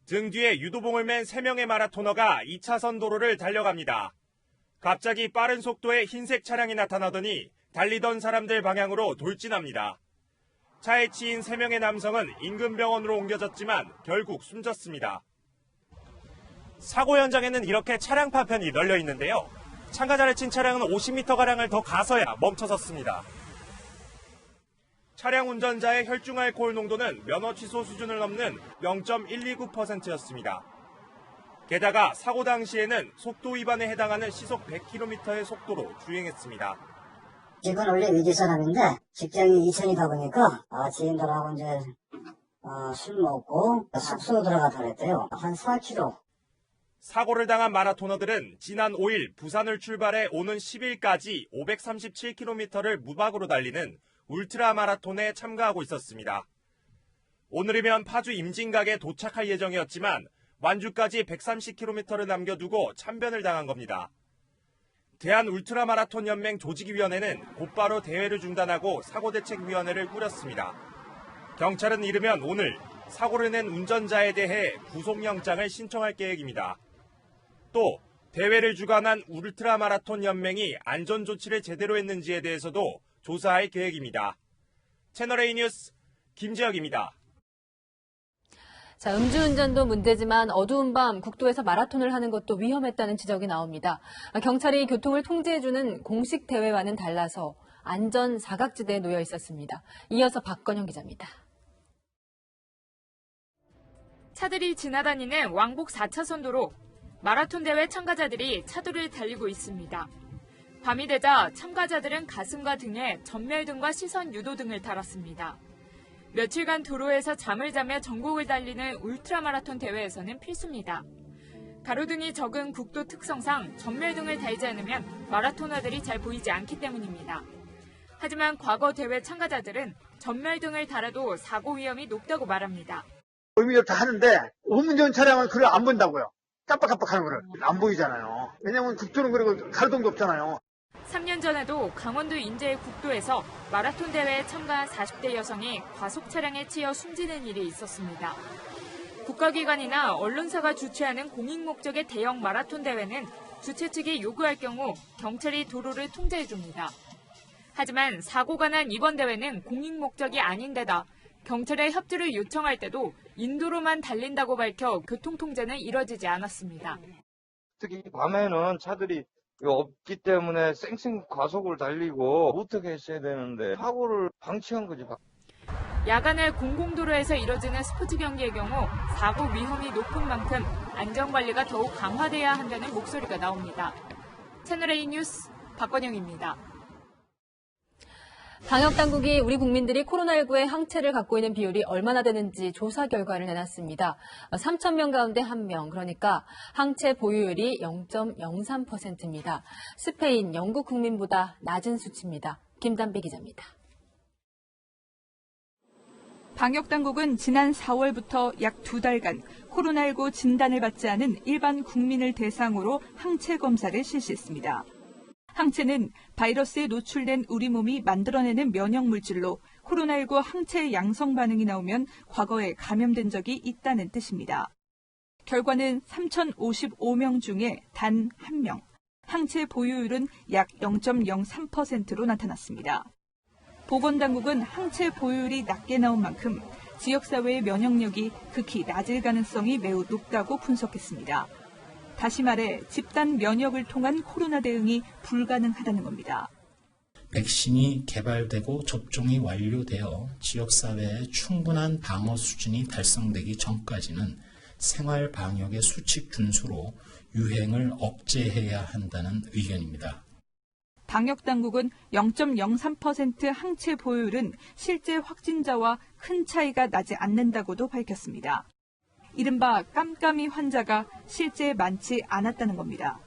등 뒤에 유도봉을 맨 3명의 마라토너가 2차선 도로를 달려갑니다. 갑자기 빠른 속도의 흰색 차량이 나타나더니 달리던 사람들 방향으로 돌진합니다. 차에 치인 3명의 남성은 인근 병원으로 옮겨졌지만 결국 숨졌습니다. 사고 현장에는 이렇게 차량 파편이 널려 있는데요. 참가자를 친 차량은 50m가량을 더 가서야 멈춰섰습니다. 차량 운전자의 혈중 알코올 농도는 면허 취소 수준을 넘는 0.129%였습니다. 게다가 사고 당시에는 속도 위반에 해당하는 시속 100km의 속도로 주행했습니다. 집은 원래 위기사람인데 직장이 이천이다 보니까 지인들하고 이제 술 먹고 숙소 들어가다 그랬대요. 한 4km. 사고를 당한 마라토너들은 지난 5일 부산을 출발해 오는 10일까지 537km를 무박으로 달리는 울트라 마라톤에 참가하고 있었습니다. 오늘이면 파주 임진각에 도착할 예정이었지만 완주까지 130km를 남겨두고 참변을 당한 겁니다. 대한울트라마라톤연맹 조직위원회는 곧바로 대회를 중단하고 사고대책위원회를 꾸렸습니다. 경찰은 이르면 오늘 사고를 낸 운전자에 대해 구속영장을 신청할 계획입니다. 또 대회를 주관한 울트라마라톤연맹이 안전조치를 제대로 했는지에 대해서도 조사할 계획입니다. 채널A 뉴스 김지혁입니다. 자, 음주운전도 문제지만 어두운 밤 국도에서 마라톤을 하는 것도 위험했다는 지적이 나옵니다. 경찰이 교통을 통제해주는 공식 대회와는 달라서 안전 사각지대에 놓여 있었습니다. 이어서 박건영 기자입니다. 차들이 지나다니는 왕복 4차선 도로, 마라톤 대회 참가자들이 차도를 달리고 있습니다. 밤이 되자 참가자들은 가슴과 등에 전멸등과 시선 유도 등을 달았습니다. 며칠간 도로에서 잠을 자며 전국을 달리는 울트라마라톤 대회에서는 필수입니다. 가로등이 적은 국도 특성상 전멸등을 달지 않으면 마라토너들이 잘 보이지 않기 때문입니다. 하지만 과거 대회 참가자들은 전멸등을 달아도 사고 위험이 높다고 말합니다. 의미를 다 하는데 음주운전 차량은 그걸 안 본다고요. 깜빡깜빡하는 거를 안 보이잖아요. 왜냐면 국도는 그리고 가로등도 없잖아요. 3년 전에도 강원도 인제의 국도에서 마라톤 대회에 참가한 40대 여성이 과속 차량에 치여 숨지는 일이 있었습니다. 국가기관이나 언론사가 주최하는 공익 목적의 대형 마라톤 대회는 주최 측이 요구할 경우 경찰이 도로를 통제해줍니다. 하지만 사고가 난 이번 대회는 공익 목적이 아닌 데다 경찰의 협조를 요청할 때도 인도로만 달린다고 밝혀 교통 통제는 이뤄지지 않았습니다. 특히 밤에는 차들이 없기 때문에 쌩쌩 과속을 달리고 어떻게 했어야 되는데 사고를 방치한 거지. 야간에 공공도로에서 이뤄지는 스포츠 경기의 경우 사고 위험이 높은 만큼 안전관리가 더욱 강화돼야 한다는 목소리가 나옵니다. 채널A 뉴스 박건영입니다. 방역당국이 우리 국민들이 코로나19에 항체를 갖고 있는 비율이 얼마나 되는지 조사 결과를 내놨습니다. 3,000명 가운데 1명, 그러니까 항체 보유율이 0.03%입니다. 스페인, 영국 국민보다 낮은 수치입니다. 김단비 기자입니다. 방역당국은 지난 4월부터 약 2달간 코로나19 진단을 받지 않은 일반 국민을 대상으로 항체 검사를 실시했습니다. 항체는 바이러스에 노출된 우리 몸이 만들어내는 면역물질로 코로나19 항체 양성 반응이 나오면 과거에 감염된 적이 있다는 뜻입니다. 결과는 3,055명 중에 단 1명, 항체 보유율은 약 0.03%로 나타났습니다. 보건당국은 항체 보유율이 낮게 나온 만큼 지역사회의 면역력이 극히 낮을 가능성이 매우 높다고 분석했습니다. 다시 말해 집단 면역을 통한 코로나 대응이 불가능하다는 겁니다. 백신이 개발되고 접종이 완료되어 지역사회에 충분한 방어 수준이 달성되기 전까지는 생활 방역의 수칙 준수로 유행을 억제해야 한다는 의견입니다. 방역당국은 0.03% 항체 보유율은 실제 확진자와 큰 차이가 나지 않는다고도 밝혔습니다. 이른바 깜깜이 환자가 실제 많지 않았다는 겁니다.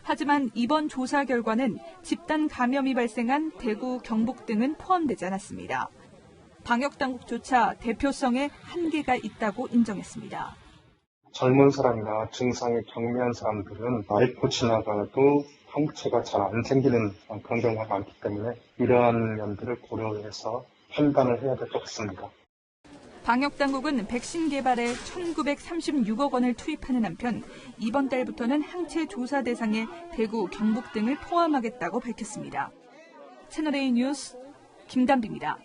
하지만 이번 조사 결과는 집단 감염이 발생한 대구, 경북 등은 포함되지 않았습니다. 방역당국조차 대표성에 한계가 있다고 인정했습니다. 젊은 사람이나 증상이 경미한 사람들은 앓고 지나가도 항체가 잘 안 생기는 그런 경우가 많기 때문에 이러한 면들을 고려해서 판단을 해야 될 것 같습니다. 방역당국은 백신 개발에 1,936억 원을 투입하는 한편 이번 달부터는 항체 조사 대상에 대구, 경북 등을 포함하겠다고 밝혔습니다. 채널A 뉴스 김단비입니다.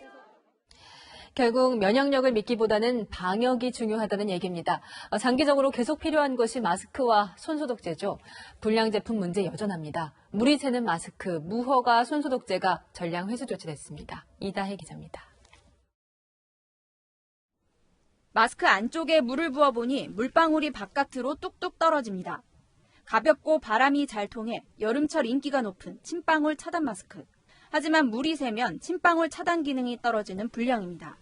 결국 면역력을 믿기보다는 방역이 중요하다는 얘기입니다. 장기적으로 계속 필요한 것이 마스크와 손소독제죠. 불량 제품 문제 여전합니다. 물이 새는 마스크, 무허가 손소독제가 전량 회수 조치됐습니다. 이다혜 기자입니다. 마스크 안쪽에 물을 부어보니 물방울이 바깥으로 뚝뚝 떨어집니다. 가볍고 바람이 잘 통해 여름철 인기가 높은 침방울 차단 마스크. 하지만 물이 새면 침방울 차단 기능이 떨어지는 불량입니다.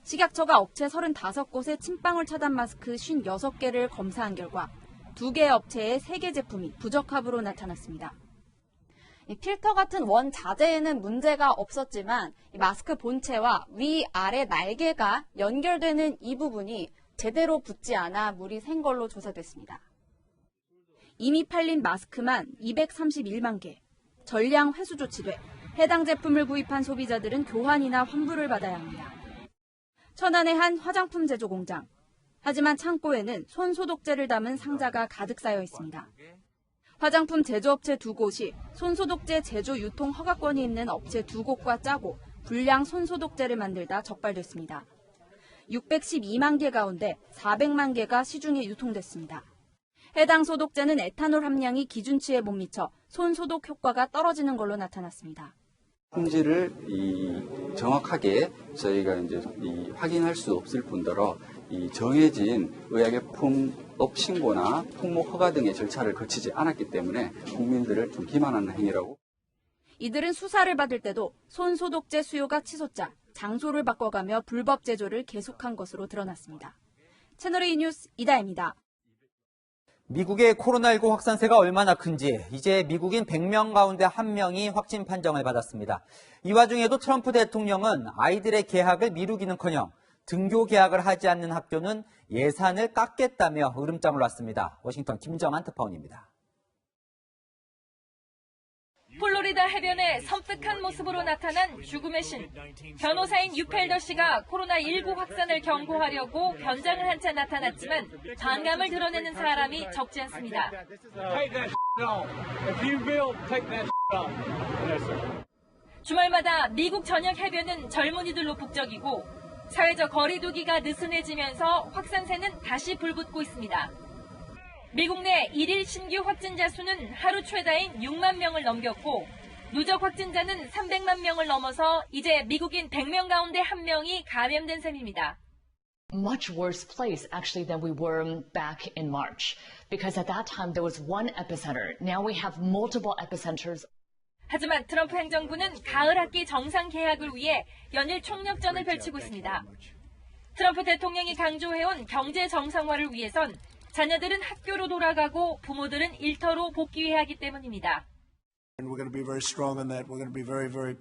식약처가 업체 35곳의 침방울 차단 마스크 56개를 검사한 결과 2개 업체의 3개 제품이 부적합으로 나타났습니다. 필터 같은 원자재에는 문제가 없었지만 마스크 본체와 위아래 날개가 연결되는 이 부분이 제대로 붙지 않아 물이 샌 걸로 조사됐습니다. 이미 팔린 마스크만 231만 개, 전량 회수 조치돼 해당 제품을 구입한 소비자들은 교환이나 환불을 받아야 합니다. 천안의 한 화장품 제조 공장. 하지만 창고에는 손소독제를 담은 상자가 가득 쌓여 있습니다. 화장품 제조업체 2곳이 손소독제 제조 유통 허가권이 있는 업체 2곳과 짜고 불량 손소독제를 만들다 적발됐습니다. 612만 개 가운데 400만 개가 시중에 유통됐습니다. 해당 소독제는 에탄올 함량이 기준치에 못 미쳐 손소독 효과가 떨어지는 걸로 나타났습니다. 품질을 정확하게 저희가 이제 확인할 수 없을 뿐더러 정해진 의약용품업 신고나 품목 허가 등의 절차를 거치지 않았기 때문에 국민들을 좀 기만하는 행위라고. 이들은 수사를 받을 때도 손소독제 수요가 치솟자 장소를 바꿔가며 불법 제조를 계속한 것으로 드러났습니다. 채널A 뉴스 이다혜입니다. 미국의 코로나19 확산세가 얼마나 큰지 이제 미국인 100명 가운데 1명이 확진 판정을 받았습니다. 이 와중에도 트럼프 대통령은 아이들의 개학을 미루기는커녕 등교 개학을 하지 않는 학교는 예산을 깎겠다며 으름장을 놨습니다. 워싱턴 김정한 특파원입니다. 플로리다 해변에 섬뜩한 모습으로 나타난 죽음의 신. 변호사인 유펠더 씨가 코로나19 확산을 경고하려고 변장을 한 채 나타났지만 반감을 드러내는 사람이 적지 않습니다. 주말마다 미국 전역 해변은 젊은이들로 북적이고 사회적 거리두기가 느슨해지면서 확산세는 다시 불붙고 있습니다. 미국 내 1일 신규 확진자 수는 하루 최다인 6만 명을 넘겼고 누적 확진자는 300만 명을 넘어서 이제 미국인 100명 가운데 1명이 감염된 셈입니다. Much worse place actually than we were back in March because at that time there was one epicenter. Now we have multiple epicenters. 하지만 트럼프 행정부는 가을 학기 정상 개학을 위해 연일 총력전을 펼치고 있습니다. 트럼프 대통령이 강조해온 경제 정상화를 위해선 자녀들은 학교로 돌아가고 부모들은 일터로 복귀해야 하기 때문입니다. And we're going to be very strong on that. We're going to be very, very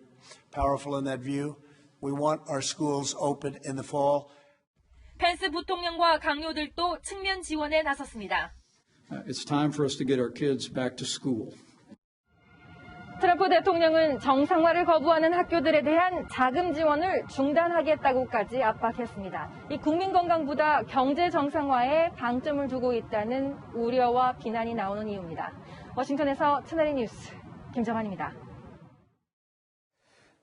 powerful in that view. We want our schools open in the fall. 펜스 부통령과 강요들도 측면 지원에 나섰습니다. It's time for us to get our kids back to school. 트럼프 대통령은 정상화를 거부하는 학교들에 대한 자금 지원을 중단하겠다고까지 압박했습니다. 이 국민 건강보다 경제 정상화에 방점을 두고 있다는 우려와 비난이 나오는 이유입니다. 워싱턴에서 채널A 뉴스 김정환입니다.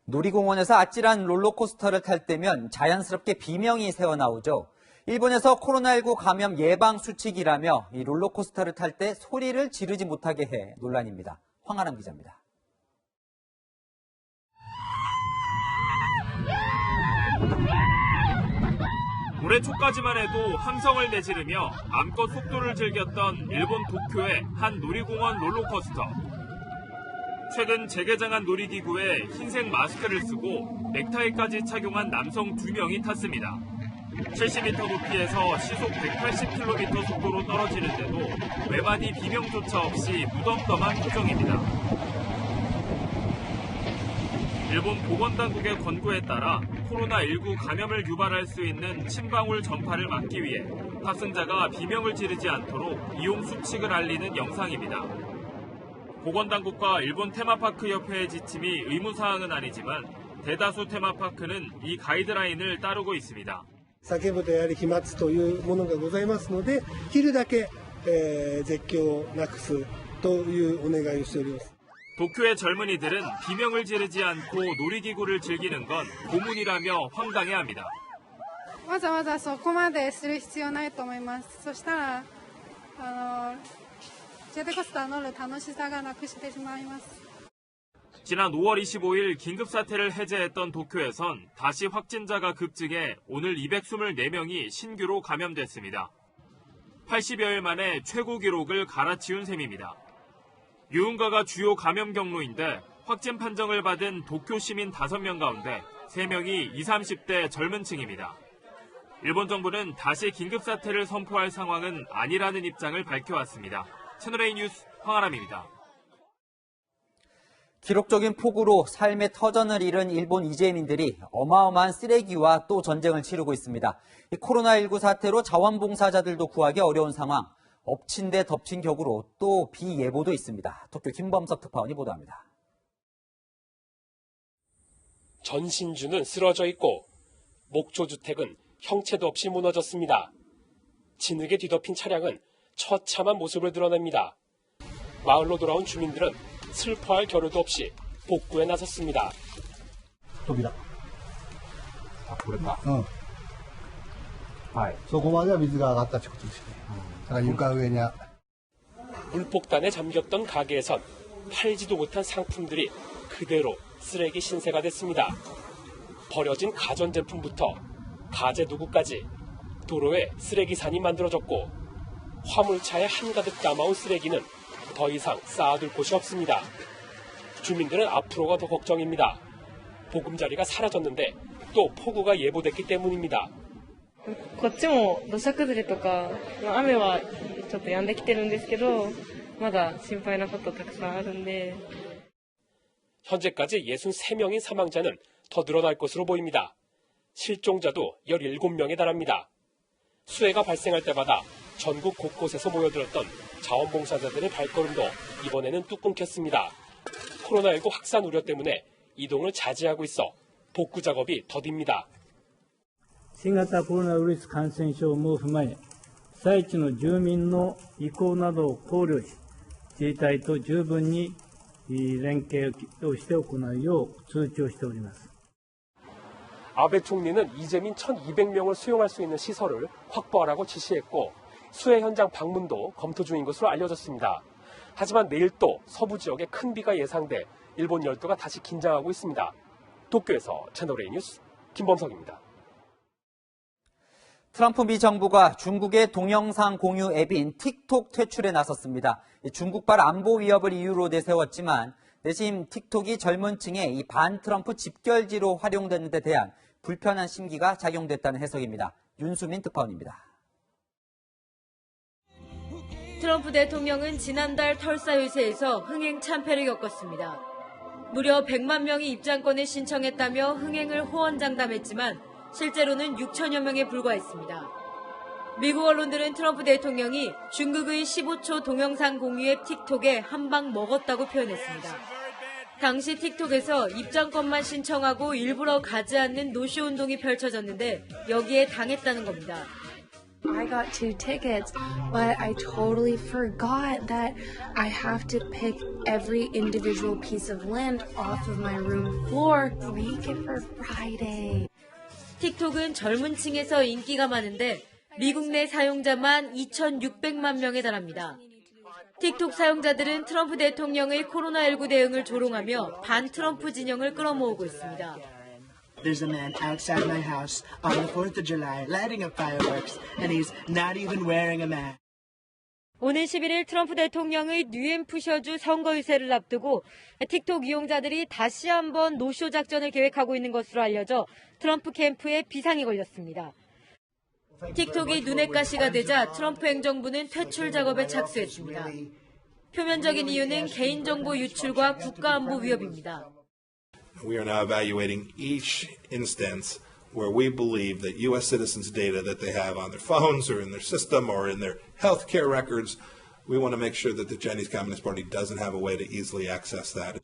놀이공원에서 아찔한 롤러코스터를 탈 때면 자연스럽게 비명이 새어나오죠. 일본에서 코로나19 감염 예방 수칙이라며 이 롤러코스터를 탈 때 소리를 지르지 못하게 해 논란입니다. 황아람 기자입니다. 올해 초까지만 해도 함성을 내지르며 마음껏 속도를 즐겼던 일본 도쿄의 한 놀이공원 롤러코스터. 최근 재개장한 놀이기구에 흰색 마스크를 쓰고 넥타이까지 착용한 남성 2명이 탔습니다. 70m 높이에서 시속 180km 속도로 떨어지는데도 외마디 비명조차 없이 무덤덤한 표정입니다. 일본 보건당국의 권고에 따라 코로나19 감염을 유발할 수 있는 침방울 전파를 막기 위해 탑승자가 비명을 지르지 않도록 이용 수칙을 알리는 영상입니다. 보건당국과 일본 테마파크 협회의 지침이 의무사항은 아니지만 대다수 테마파크는 이 가이드라인을 따르고 있습니다. 叫ぶとやはり飛沫というものがございますので、できるだけ絶叫をなくすというお願いをしております。 도쿄의 젊은이들은 비명을 지르지 않고 놀이기구를 즐기는 건 고문이라며 황당해합니다. わざわざそこまでする必要ないと思います。そしたらジェットコースター乗る楽しさがなくしてしまいます。 지난 5월 25일 긴급사태를 해제했던 도쿄에선 다시 확진자가 급증해 오늘 224명이 신규로 감염됐습니다. 80여일 만에 최고 기록을 갈아치운 셈입니다. 유흥가가 주요 감염 경로인데 확진 판정을 받은 도쿄 시민 5명 가운데 3명이 20, 30대 젊은 층입니다. 일본 정부는 다시 긴급사태를 선포할 상황은 아니라는 입장을 밝혀왔습니다. 채널A 뉴스 황아람입니다. 기록적인 폭우로 삶의 터전을 잃은 일본 이재민들이 어마어마한 쓰레기와 또 전쟁을 치르고 있습니다. 코로나19 사태로 자원봉사자들도 구하기 어려운 상황, 엎친 데 덮친 격으로 또 비예보도 있습니다. 도쿄 김범석 특파원이 보도합니다. 전신주는 쓰러져 있고 목조주택은 형체도 없이 무너졌습니다. 진흙에 뒤덮인 차량은 처참한 모습을 드러냅니다. 마을로 돌아온 주민들은 슬퍼할 겨를도 없이 복구에 나섰습니다.扉。これか。そこまでは水が上がったってことですね。だから床上に。 물폭탄에 잠겼던 가게에선 팔지도 못한 상품들이 그대로 쓰레기 신세가 됐습니다. 버려진 가전제품부터 가재 도구까지 도로에 쓰레기산이 만들어졌고 화물차에 한가득 담아온 쓰레기는 더 이상 쌓아둘 곳이 없습니다. 주민들은 앞으로가 더 걱정입니다. 보금자리가 사라졌는데 또 폭우가 예보됐기 때문입니다. こっちも土砂崩れとか雨はちょっと止んできてるんですけどまだ心配なことたくさんあるんで 현재까지 63명인 사망자는 더 늘어날 것으로 보입니다. 실종자도 17명에 달합니다. 수해가 발생할 때마다 전국 곳곳에서 모여들었던 자원봉사자들의 발걸음도 이번에는 뚝 끊겼습니다. 코로나19 확산 우려 때문에 이동을 자제하고 있어 복구 작업이 더딥니다. 新型コロナウイルス感染症も踏まえ、被災地の住民の意向などを考慮し、自治体と十分に連携をして行うよう通知をしております。 아베 총리는 이재민 1,200명을 수용할 수 있는 시설을 확보하라고 지시했고 수해 현장 방문도 검토 중인 것으로 알려졌습니다. 하지만 내일 또 서부 지역에 큰 비가 예상돼 일본 열도가 다시 긴장하고 있습니다. 도쿄에서 채널A 뉴스 김범석입니다. 트럼프 미 정부가 중국의 동영상 공유 앱인 틱톡 퇴출에 나섰습니다. 중국발 안보 위협을 이유로 내세웠지만 내심 틱톡이 젊은 층의 이 반트럼프 집결지로 활용되는 데 대한 불편한 심기가 작용됐다는 해석입니다. 윤수민 특파원입니다. 트럼프 대통령은 지난달 털사 유세에서 흥행 참패를 겪었습니다. 무려 100만 명이 입장권을 신청했다며 흥행을 호언장담했지만 실제로는 6천여 명에 불과했습니다. 미국 언론들은 트럼프 대통령이 중국의 15초 동영상 공유 앱 틱톡에 한 방 먹었다고 표현했습니다. 당시 틱톡에서 입장권만 신청하고 일부러 가지 않는 노쇼 운동이 펼쳐졌는데 여기에 당했다는 겁니다. I got 2 tickets, but I totally forgot that I have to pick every individual piece of land off of my room floor to make it for Friday. 틱톡은 젊은 층에서 인기가 많은데 미국 내 사용자만 2,600만 명에 달합니다. 틱톡 사용자들은 트럼프 대통령의 코로나19 대응을 조롱하며 반트럼프 진영을 끌어모으고 있습니다. There's a man outside my house on the 4th of July lighting up fireworks and he's not even wearing a mask. 오는 11일 트럼프 대통령의 뉴햄프셔주 선거 유세를 앞두고 틱톡 이용자들이 다시 한번 노쇼 작전을 계획하고 있는 것으로 알려져 트럼프 캠프에 비상이 걸렸습니다. 틱톡이 눈의 가시가 되자 트럼프 행정부는 퇴출 작업에 착수했습니다. 표면적인 이유는 개인정보 유출과 국가안보 위협입니다. We are now evaluating each instance where we believe that U.S. citizens' data that they have on their phones or in their system or in their health care records, we want to make sure that the Chinese Communist Party doesn't have a way to easily access that.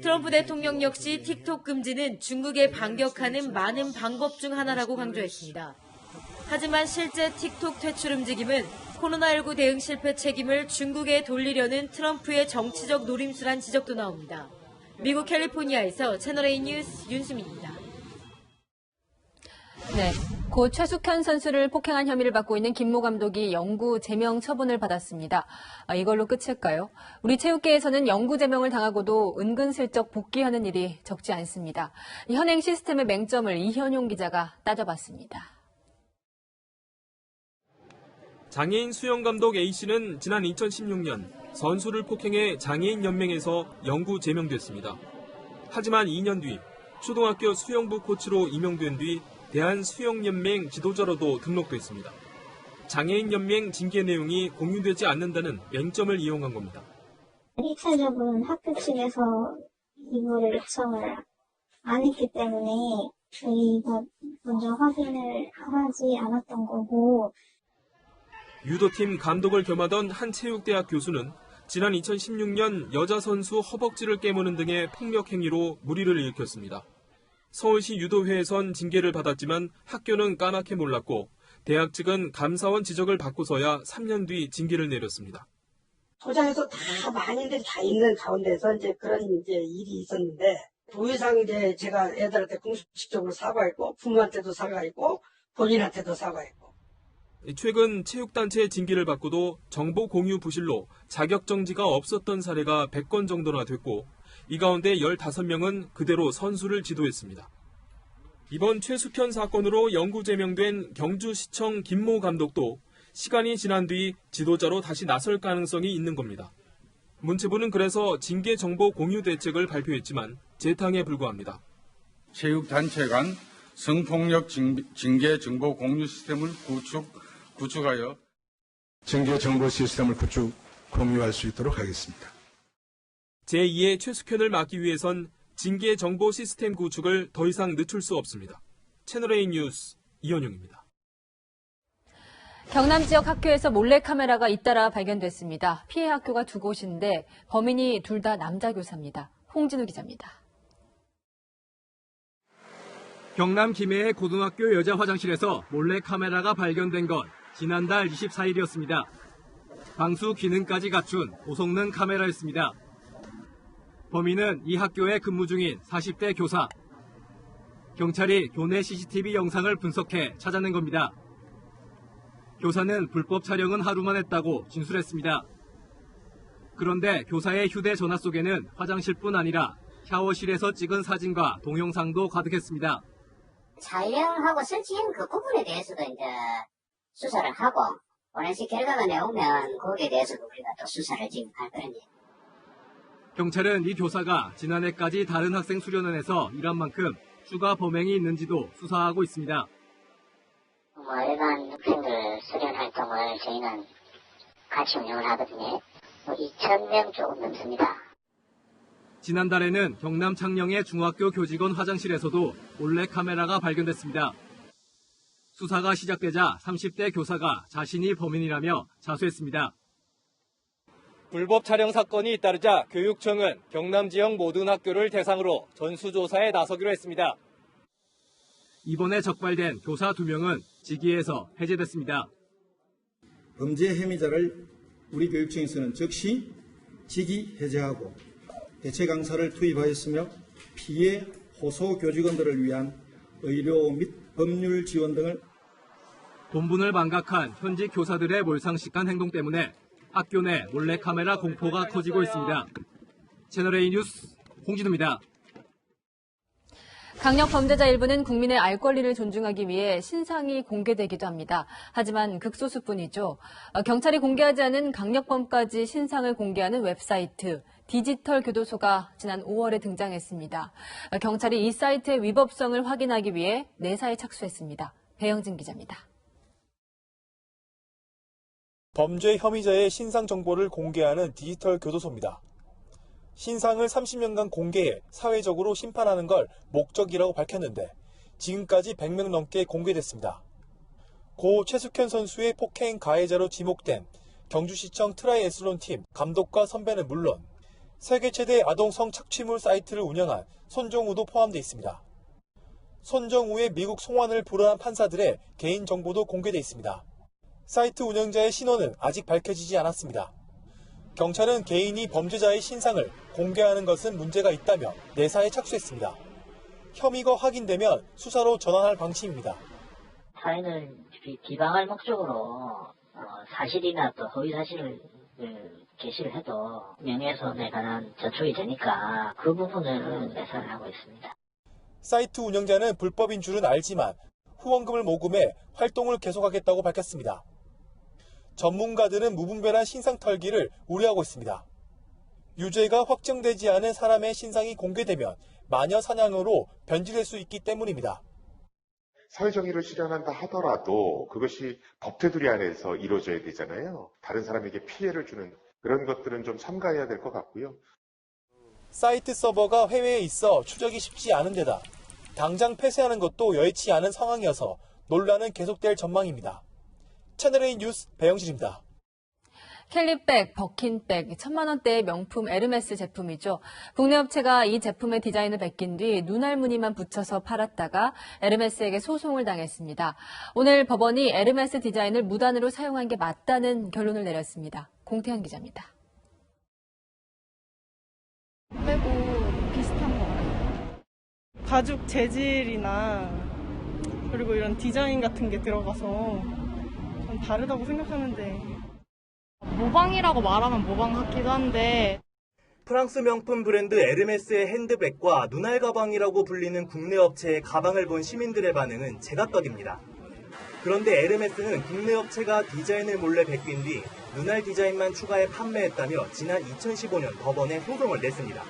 트럼프 대통령 역시 틱톡 금지는 중국에 반격하는 많은 방법 중 하나라고 강조했습니다. 하지만 실제 틱톡 퇴출 움직임은 코로나19 대응 실패 책임을 중국에 돌리려는 트럼프의 정치적 노림수란 지적도 나옵니다. 미국 캘리포니아에서 채널A 뉴스 윤수민입니다. 네. 고 최숙현 선수를 폭행한 혐의를 받고 있는 김모 감독이 영구 제명 처분을 받았습니다. 이걸로 끝일까요? 우리 체육계에서는 영구 제명을 당하고도 은근슬쩍 복귀하는 일이 적지 않습니다. 현행 시스템의 맹점을 이현용 기자가 따져봤습니다. 장애인 수영 감독 A씨는 지난 2016년 선수를 폭행해 장애인 연맹에서 영구 제명됐습니다. 하지만 2년 뒤 초등학교 수영부 코치로 임용된 뒤 대한수영연맹 지도자로도 등록됐습니다. 장애인 연맹 징계 내용이 공유되지 않는다는 맹점을 이용한 겁니다. 일차적으로는 학교 측에서 이거를 요청을 안 했기 때문에 저희가 먼저 확인을 하지 않았던 거고. 유도팀 감독을 겸하던 한 체육대학 교수는 지난 2016년 여자 선수 허벅지를 깨무는 등의 폭력 행위로 물의를 일으켰습니다. 서울시 유도회에선 징계를 받았지만 학교는 까맣게 몰랐고 대학 측은 감사원 지적을 받고서야 3년 뒤 징계를 내렸습니다. 도장에서 다 많이들 다 있는 가운데서 이제 그런 이제 일이 있었는데 도의상 이제 제가 애들한테 공식적으로 사과했고 부모한테도 사과했고 본인한테도 사과했고. 최근 체육단체 징계를 받고도 정보 공유 부실로 자격 정지가 없었던 사례가 100건 정도나 됐고 이 가운데 15명은 그대로 선수를 지도했습니다. 이번 최숙현 사건으로 영구 제명된 경주시청 김모 감독도 시간이 지난 뒤 지도자로 다시 나설 가능성이 있는 겁니다. 문체부는 그래서 징계 정보 공유 대책을 발표했지만 재탕에 불과합니다. 체육단체 간 성폭력 징계 정보 공유 시스템을 구축하여 징계 정보 시스템을 공유할 수 있도록 하겠습니다. 제2의 최숙현을 막기 위해선 징계 정보 시스템 구축을 더 이상 늦출 수 없습니다. 채널A 뉴스 이현용입니다. 경남 지역 학교에서 몰래카메라가 잇따라 발견됐습니다. 피해 학교가 두 곳인데 범인이 둘 다 남자 교사입니다. 홍진우 기자입니다. 경남 김해의 고등학교 여자 화장실에서 몰래카메라가 발견된 건 지난달 24일이었습니다. 방수 기능까지 갖춘 고성능 카메라였습니다. 범인은 이 학교에 근무 중인 40대 교사. 경찰이 교내 CCTV 영상을 분석해 찾아낸 겁니다. 교사는 불법 촬영은 하루만 했다고 진술했습니다. 그런데 교사의 휴대전화 속에는 화장실뿐 아니라 샤워실에서 찍은 사진과 동영상도 가득했습니다. 촬영하고 설치한 그 부분에 대해서도 이제 수사를 하고 포렌식 결과가 나오면 거기에 대해서도 우리가 또 수사를 지금 할 그런 일. 경찰은 이 교사가 지난해까지 다른 학생 수련원에서 일한 만큼 추가 범행이 있는지도 수사하고 있습니다. 일반 학생들 수련 활동을 저희는 같이 운영을 하거든요. 2,000명 조금 넘습니다. 지난달에는 경남 창녕의 중학교 교직원 화장실에서도 몰래 카메라가 발견됐습니다. 수사가 시작되자 30대 교사가 자신이 범인이라며 자수했습니다. 불법 촬영 사건이 잇따르자 교육청은 경남 지역 모든 학교를 대상으로 전수조사에 나서기로 했습니다. 이번에 적발된 교사 2명은 직위에서 해제됐습니다. 범죄 혐의자를 우리 교육청에서는 즉시 직위 해제하고 대체 강사를 투입하였으며 피해 호소 교직원들을 위한 의료 및 법률 지원 등을 본분을 망각한 현직 교사들의 몰상식한 행동 때문에 학교 내 몰래카메라 공포가 커지고 있습니다. 채널A 뉴스 홍진우입니다. 강력 범죄자 일부는 국민의 알 권리를 존중하기 위해 신상이 공개되기도 합니다. 하지만 극소수뿐이죠. 경찰이 공개하지 않은 강력범까지 신상을 공개하는 웹사이트 디지털 교도소가 지난 5월에 등장했습니다. 경찰이 이 사이트의 위법성을 확인하기 위해 내사에 착수했습니다. 배영진 기자입니다. 범죄 혐의자의 신상 정보를 공개하는 디지털 교도소입니다. 신상을 30년간 공개해 사회적으로 심판하는 걸 목적이라고 밝혔는데 지금까지 100명 넘게 공개됐습니다. 고 최숙현 선수의 폭행 가해자로 지목된 경주시청 트라이애슬론 팀 감독과 선배는 물론 세계 최대 아동 성착취물 사이트를 운영한 손정우도 포함되어 있습니다. 손정우의 미국 송환을 불허한 판사들의 개인정보도 공개돼 있습니다. 사이트 운영자의 신원은 아직 밝혀지지 않았습니다. 경찰은 개인이 범죄자의 신상을 공개하는 것은 문제가 있다며 내사에 착수했습니다. 혐의가 확인되면 수사로 전환할 방침입니다. 타인을 비방할 목적으로 사실이나 또 허위 사실을 게시를 해도 명예훼손에 관한 저촉이 되니까 그 부분을 매사를 하고 있습니다. 사이트 운영자는 불법인 줄은 알지만 후원금을 모금해 활동을 계속하겠다고 밝혔습니다. 전문가들은 무분별한 신상 털기를 우려하고 있습니다. 유죄가 확정되지 않은 사람의 신상이 공개되면 마녀 사냥으로 변질될 수 있기 때문입니다. 사회정의를 실현한다 하더라도 그것이 법 테두리 안에서 이루어져야 되잖아요. 다른 사람에게 피해를 주는 그런 것들은 좀 삼가해야 될 것 같고요. 사이트 서버가 해외에 있어 추적이 쉽지 않은 데다 당장 폐쇄하는 것도 여의치 않은 상황이어서 논란은 계속될 전망입니다. 채널A 뉴스 배영실입니다. 캘리백, 버킨백, 1,000만 원대의 명품 에르메스 제품이죠. 국내 업체가 이 제품의 디자인을 베낀 뒤 눈알 무늬만 붙여서 팔았다가 에르메스에게 소송을 당했습니다. 오늘 법원이 에르메스 디자인을 무단으로 사용한 게 맞다는 결론을 내렸습니다. 공태현 기자입니다. 빼고 비슷한 것 같아요. 가죽 재질이나 그리고 이런 디자인 같은 게 들어가서 좀 다르다고 생각하는데 모방이라고 말하면 모방 같기도 한데 프랑스 명품 브랜드 에르메스의 핸드백과 눈알 가방이라고 불리는 국내 업체의 가방을 본 시민들의 반응은 제각각입니다. 그런데 에르메스는 국내 업체가 디자인을 몰래 베낀 뒤 눈알 디자인만 추가해 판매했다며 지난 2015년 법원에 소송을 냈습니다.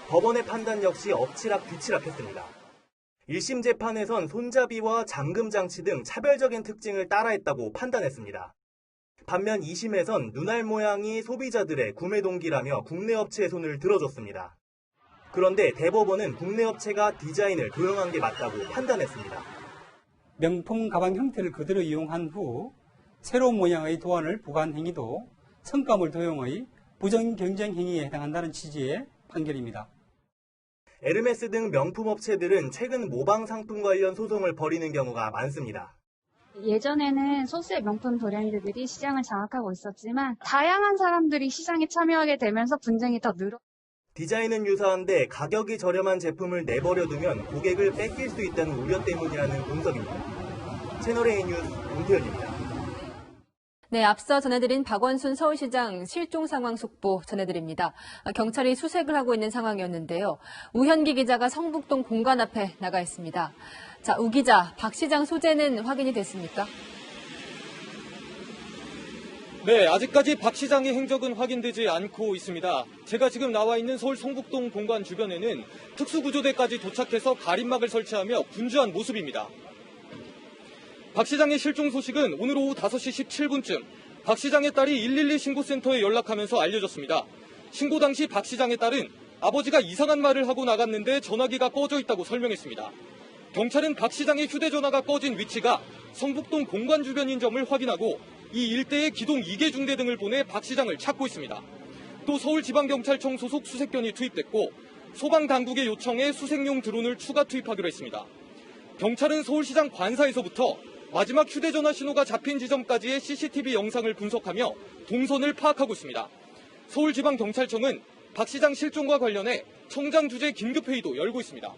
법원의 판단 역시 엎치락뒤치락했습니다. 1심 재판에선 손잡이와 잠금 장치 등 차별적인 특징을 따라했다고 판단했습니다. 반면 2심에선 눈알 모양이 소비자들의 구매 동기라며 국내 업체의 손을 들어줬습니다. 그런데 대법원은 국내 업체가 디자인을 도용한 게 맞다고 판단했습니다. 명품 가방 형태를 그대로 이용한 후 새로운 모양의 도안을 부과한 행위도 성과물 도용의 부정 경쟁 행위에 해당한다는 취지의 판결입니다. 에르메스 등 명품 업체들은 최근 모방 상품 관련 소송을 벌이는 경우가 많습니다. 예전에는 소수의 명품 브랜드들이 시장을 장악하고 있었지만 다양한 사람들이 시장에 참여하게 되면서 분쟁이 더 늘어. 디자인은 유사한데 가격이 저렴한 제품을 내버려두면 고객을 뺏길 수 있다는 우려 때문이라는 분석입니다. 채널A 뉴스 공태현입니다. 네, 앞서 전해드린 박원순 서울시장 실종 상황 속보 전해드립니다. 경찰이 수색을 하고 있는 상황이었는데요. 우현기 기자가 성북동 공관 앞에 나가 있습니다. 자, 우 기자, 박 시장 소재는 확인이 됐습니까? 네, 아직까지 박 시장의 행적은 확인되지 않고 있습니다. 제가 지금 나와 있는 서울 성북동 공관 주변에는 특수구조대까지 도착해서 가림막을 설치하며 분주한 모습입니다. 박 시장의 실종 소식은 오늘 오후 5시 17분쯤 박 시장의 딸이 112 신고센터에 연락하면서 알려졌습니다. 신고 당시 박 시장의 딸은 아버지가 이상한 말을 하고 나갔는데 전화기가 꺼져 있다고 설명했습니다. 경찰은 박 시장의 휴대전화가 꺼진 위치가 성북동 공관 주변인 점을 확인하고 이 일대에 기동 2개 중대 등을 보내 박 시장을 찾고 있습니다. 또 서울지방경찰청 소속 수색견이 투입됐고 소방당국의 요청에 수색용 드론을 추가 투입하기로 했습니다. 경찰은 서울시장 관사에서부터 마지막 휴대전화 신호가 잡힌 지점까지의 CCTV 영상을 분석하며 동선을 파악하고 있습니다. 서울지방경찰청은 박 시장 실종과 관련해 청장 주재 긴급회의도 열고 있습니다.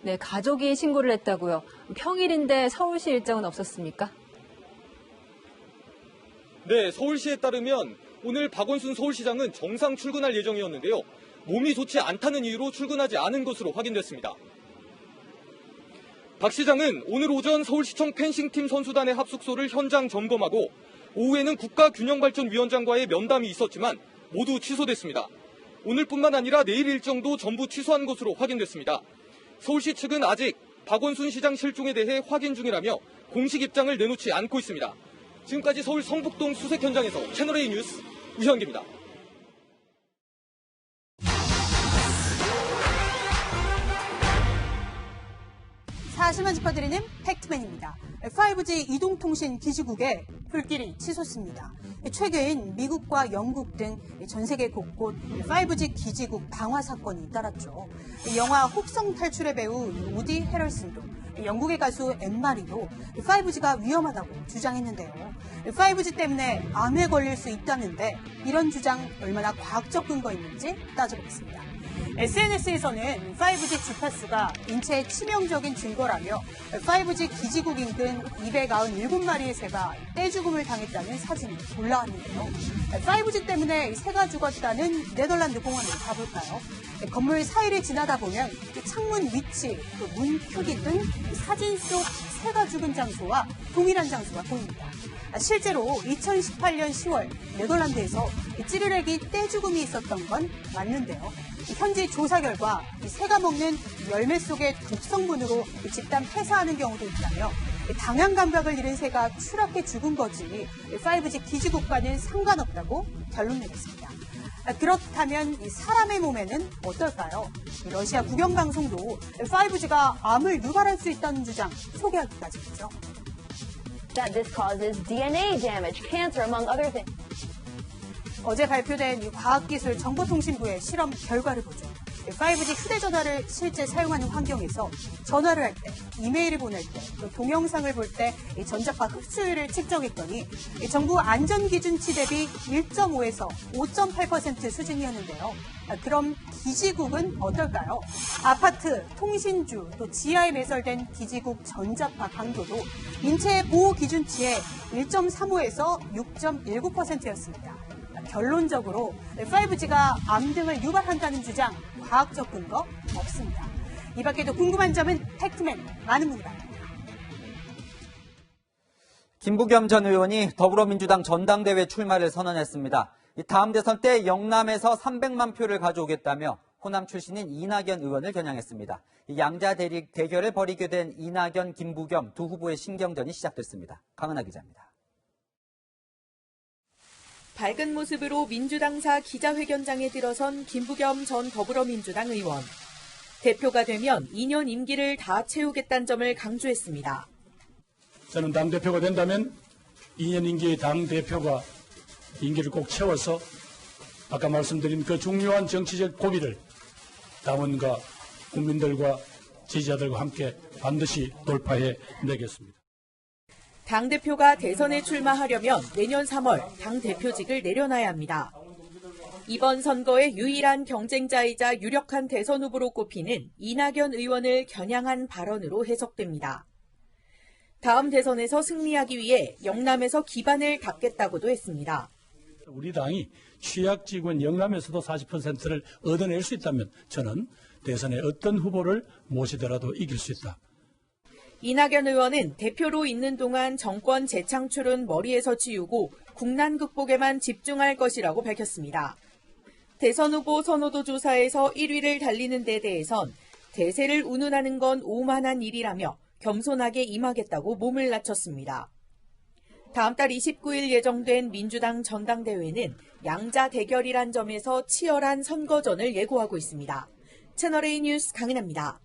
네, 가족이 신고를 했다고요. 평일인데 서울시 일정은 없었습니까? 네, 서울시에 따르면 오늘 박원순 서울시장은 정상 출근할 예정이었는데요. 몸이 좋지 않다는 이유로 출근하지 않은 것으로 확인됐습니다. 박 시장은 오늘 오전 서울시청 펜싱팀 선수단의 합숙소를 현장 점검하고 오후에는 국가균형발전위원장과의 면담이 있었지만 모두 취소됐습니다. 오늘뿐만 아니라 내일 일정도 전부 취소한 것으로 확인됐습니다. 서울시 측은 아직 박원순 시장 실종에 대해 확인 중이라며 공식 입장을 내놓지 않고 있습니다. 지금까지 서울 성북동 수색 현장에서 채널A 뉴스 우현기입니다. 사실만 짚어드리는 팩트맨입니다. 5G 이동통신 기지국에 불길이 치솟습니다. 최근 미국과 영국 등 전 세계 곳곳 5G 기지국 방화 사건이 잇따랐죠. 영화 혹성 탈출의 배우 우디 헤럴슨도 영국의 가수 엠마리도 5G가 위험하다고 주장했는데요. 5G 때문에 암에 걸릴 수 있다는데 이런 주장 얼마나 과학적 근거 있는지 따져보겠습니다. SNS에서는 5G 주파수가 인체에 치명적인 증거라며 5G 기지국 인근 297마리의 새가 떼죽음을 당했다는 사진이 올라왔는데요. 5G 때문에 새가 죽었다는 네덜란드 공원을 가볼까요? 건물 사이를 지나다 보면 창문 위치, 문 크기 등 사진 속 새가 죽은 장소와 동일한 장소가 보입니다. 실제로 2018년 10월 네덜란드에서 찌르레기 떼죽음이 있었던 건 맞는데요. 현지 조사 결과 새가 먹는 열매 속의 독성분으로 집단 폐사하는 경우도 있다며 당향 감각을 잃은 새가 추락해 죽은 거지 5G 기지국과는 상관없다고 결론 내렸습니다. 그렇다면 사람의 몸에는 어떨까요? 러시아 국영방송도 5G가 암을 유발할 수 있다는 주장 소개하기까지 했죠. That this causes DNA damage, cancer, among other things. 어제 발표된 과학기술정보통신부의 실험 결과를 보죠. 5G 휴대전화를 실제 사용하는 환경에서 전화를 할 때, 이메일을 보낼 때, 또 동영상을 볼 때 전자파 흡수율을 측정했더니 정부 안전기준치 대비 1.5에서 5.8% 수준이었는데요. 그럼 기지국은 어떨까요? 아파트, 통신주, 또 지하에 매설된 기지국 전자파 강도도 인체 보호 기준치의 1.35에서 6.19%였습니다. 결론적으로 5G가 암 등을 유발한다는 주장, 과학적 근거 없습니다. 이 밖에도 궁금한 점은 팩트맨 많은 분이 바랍니다. 김부겸 전 의원이 더불어민주당 전당대회 출마를 선언했습니다. 다음 대선 때 영남에서 300만 표를 가져오겠다며 호남 출신인 이낙연 의원을 겨냥했습니다. 양자 대결을 벌이게 된 이낙연, 김부겸 두 후보의 신경전이 시작됐습니다. 강은하 기자입니다. 밝은 모습으로 민주당사 기자회견장에 들어선 김부겸 전 더불어민주당 의원. 대표가 되면 2년 임기를 다 채우겠다는 점을 강조했습니다. 저는 당대표가 된다면 2년 임기의 당대표가 임기를 꼭 채워서 아까 말씀드린 그 중요한 정치적 고비를 당원과 국민들과 지지자들과 함께 반드시 돌파해 내겠습니다. 당대표가 대선에 출마하려면 내년 3월 당대표직을 내려놔야 합니다. 이번 선거의 유일한 경쟁자이자 유력한 대선 후보로 꼽히는 이낙연 의원을 겨냥한 발언으로 해석됩니다. 다음 대선에서 승리하기 위해 영남에서 기반을 닦겠다고도 했습니다. 우리 당이 취약지구인 영남에서도 40%를 얻어낼 수 있다면 저는 대선에 어떤 후보를 모시더라도 이길 수 있다. 이낙연 의원은 대표로 있는 동안 정권 재창출은 머리에서 지우고 국난 극복에만 집중할 것이라고 밝혔습니다. 대선 후보 선호도 조사에서 1위를 달리는 데 대해선 대세를 운운하는 건 오만한 일이라며 겸손하게 임하겠다고 몸을 낮췄습니다. 다음 달 29일 예정된 민주당 전당대회는 양자 대결이란 점에서 치열한 선거전을 예고하고 있습니다. 채널A 뉴스 강은하입니다.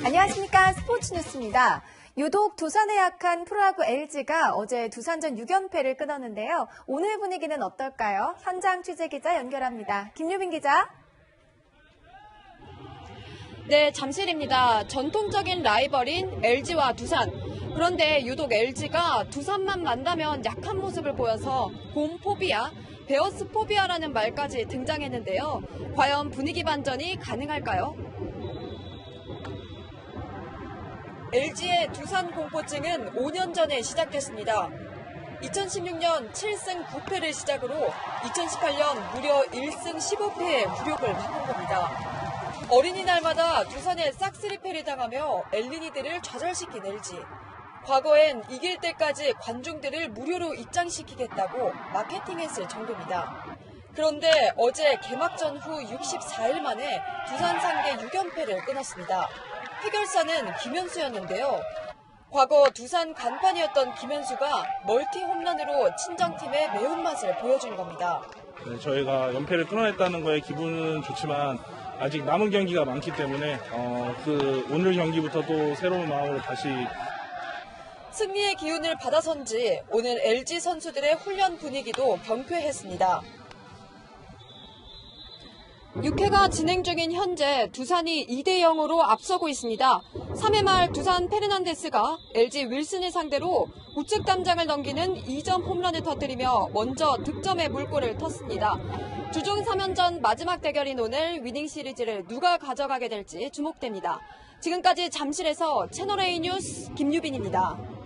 안녕하십니까. 스포츠 뉴스입니다. 유독 두산에 약한 프로야구 LG가 어제 두산전 6연패를 끊었는데요. 오늘 분위기는 어떨까요? 현장 취재기자 연결합니다. 김유빈 기자. 네, 잠실입니다. 전통적인 라이벌인 LG와 두산. 그런데 유독 LG가 두산만 만나면 약한 모습을 보여서 홈포비아, 베어스 포비아라는 말까지 등장했는데요. 과연 분위기 반전이 가능할까요? LG의 두산 공포증은 5년 전에 시작됐습니다. 2016년 7승 9패를 시작으로 2018년 무려 1승 15패의 굴욕을 맛본 겁니다. 어린이날마다 두산에 싹쓸이패를 당하며 엘리니들을 좌절시킨 LG. 과거엔 이길 때까지 관중들을 무료로 입장시키겠다고 마케팅했을 정도입니다. 그런데 어제 개막전 후 64일 만에 두산 상대 6연패를 끊었습니다. 해결사는 김현수였는데요. 과거 두산 간판이었던 김현수가 멀티 홈런으로 친정팀의 매운맛을 보여준 겁니다. 네, 저희가 연패를 끊어냈다는 거에 기분은 좋지만 아직 남은 경기가 많기 때문에 오늘 경기부터 또 새로운 마음으로 다시 승리의 기운을 받아선지 오늘 LG 선수들의 훈련 분위기도 경쾌했습니다. 6회가 진행 중인 현재 두산이 2대0으로 앞서고 있습니다. 3회 말 두산 페르난데스가 LG 윌슨을 상대로 우측 담장을 넘기는 2점 홈런을 터뜨리며 먼저 득점의 물꼬를 텄습니다. 주중 3연전 마지막 대결인 오늘 위닝 시리즈를 누가 가져가게 될지 주목됩니다. 지금까지 잠실에서 채널A 뉴스 김유빈입니다.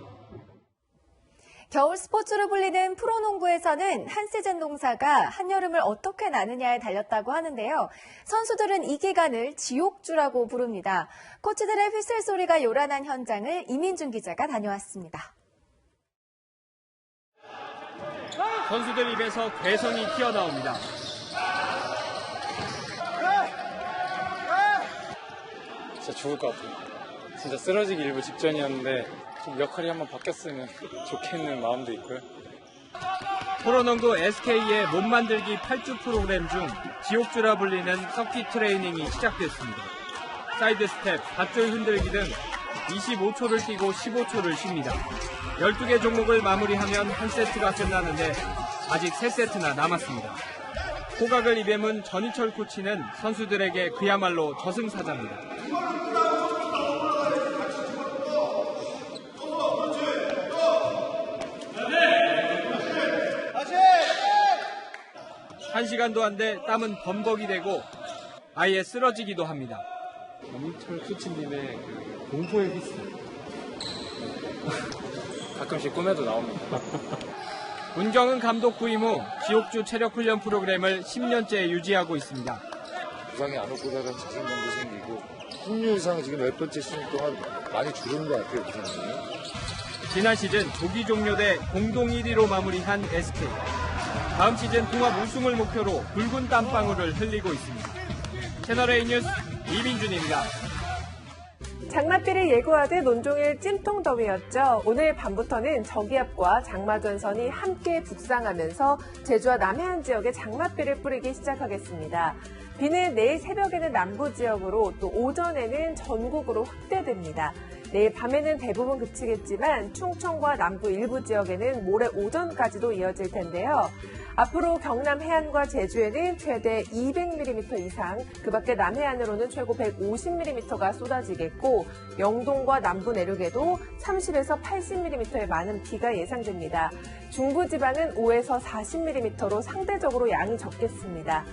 겨울 스포츠로 불리는 프로농구에서는 한 시즌 농사가 한여름을 어떻게 나느냐에 달렸다고 하는데요. 선수들은 이 기간을 지옥주라고 부릅니다. 코치들의 휘슬 소리가 요란한 현장을 이민준 기자가 다녀왔습니다. 선수들 입에서 괴성이 튀어나옵니다. 진짜 죽을 것 같아요. 진짜 쓰러지기 일부 직전이었는데 좀 역할이 한번 바뀌었으면 좋겠는 마음도 있고요. 프로농구 SK의 몸만들기 8주 프로그램 중 지옥주라 불리는 서킷 트레이닝이 시작됐습니다. 사이드 스텝, 밧줄 흔들기 등 25초를 뛰고 15초를 쉽니다. 12개 종목을 마무리하면 한 세트가 끝나는데 아직 3세트나 남았습니다. 호각을 입에 문 전희철 코치는 선수들에게 그야말로 저승사자입니다. 한 시간도 안 돼 땀은 범벅이 되고 아예 쓰러지기도 합니다. 전희철 코치님의 공포의 휘슬 가끔씩 꿈에도 나옵니다. 문경은 감독 부임 후 지옥주 체력훈련 프로그램을 10년째 유지하고 있습니다. 부상이 안 오고 자란 자신감도 생기고 승률 이상 지금 몇 번째 시즌 동안 많이 줄은 것 같아요. 부상이. 지난 시즌 조기 종료돼 공동 1위로 마무리한 SK. 다음 시즌 통합 우승을 목표로 붉은 땀방울을 흘리고 있습니다. 채널A 뉴스 이민준입니다. 장맛비를 예고하듯 온종일 찜통더위였죠. 오늘 밤부터는 저기압과 장마전선이 함께 북상하면서 제주와 남해안 지역에 장맛비를 뿌리기 시작하겠습니다. 비는 내일 새벽에는 남부 지역으로 또 오전에는 전국으로 확대됩니다. 내일 밤에는 대부분 그치겠지만 충청과 남부 일부 지역에는 모레 오전까지도 이어질 텐데요. 앞으로 경남 해안과 제주에는 최대 200mm 이상, 그 밖에 남해안으로는 최고 150mm가 쏟아지겠고 영동과 남부 내륙에도 30에서 80mm의 많은 비가 예상됩니다. 중부지방은 5에서 40mm로 상대적으로 양이 적겠습니다.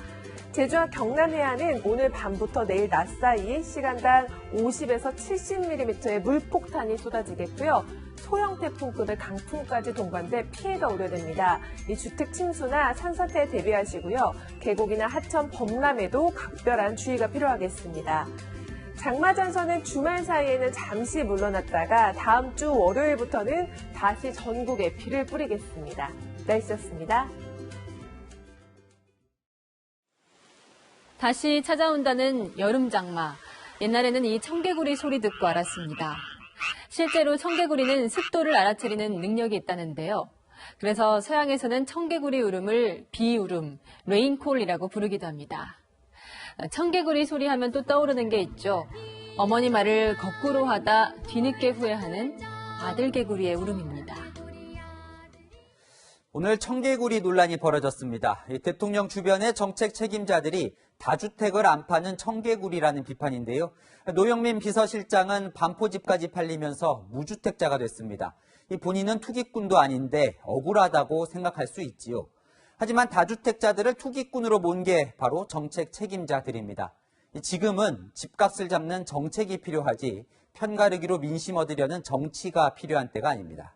제주와 경남 해안은 오늘 밤부터 내일 낮 사이 시간당 50에서 70mm의 물폭탄이 쏟아지겠고요. 소형 태풍급의 강풍까지 동반돼 피해가 우려됩니다. 이 주택 침수나 산사태에 대비하시고요. 계곡이나 하천, 범람에도 각별한 주의가 필요하겠습니다. 장마전선은 주말 사이에는 잠시 물러났다가 다음 주 월요일부터는 다시 전국에 비를 뿌리겠습니다. 날씨였습니다. 다시 찾아온다는 여름 장마. 옛날에는 이 청개구리 소리 듣고 알았습니다. 실제로 청개구리는 습도를 알아차리는 능력이 있다는데요. 그래서 서양에서는 청개구리 울음을 비울음, 레인콜이라고 부르기도 합니다. 청개구리 소리 하면 또 떠오르는 게 있죠. 어머니 말을 거꾸로 하다 뒤늦게 후회하는 아들 개구리의 울음입니다. 오늘 청개구리 논란이 벌어졌습니다. 대통령 주변의 정책 책임자들이 다주택을 안 파는 청개구리라는 비판인데요. 노영민 비서실장은 반포집까지 팔리면서 무주택자가 됐습니다. 본인은 투기꾼도 아닌데 억울하다고 생각할 수 있지요. 하지만 다주택자들을 투기꾼으로 몬 게 바로 정책 책임자들입니다. 지금은 집값을 잡는 정책이 필요하지 편가르기로 민심 얻으려는 정치가 필요한 때가 아닙니다.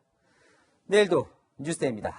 내일도 뉴스데이입니다.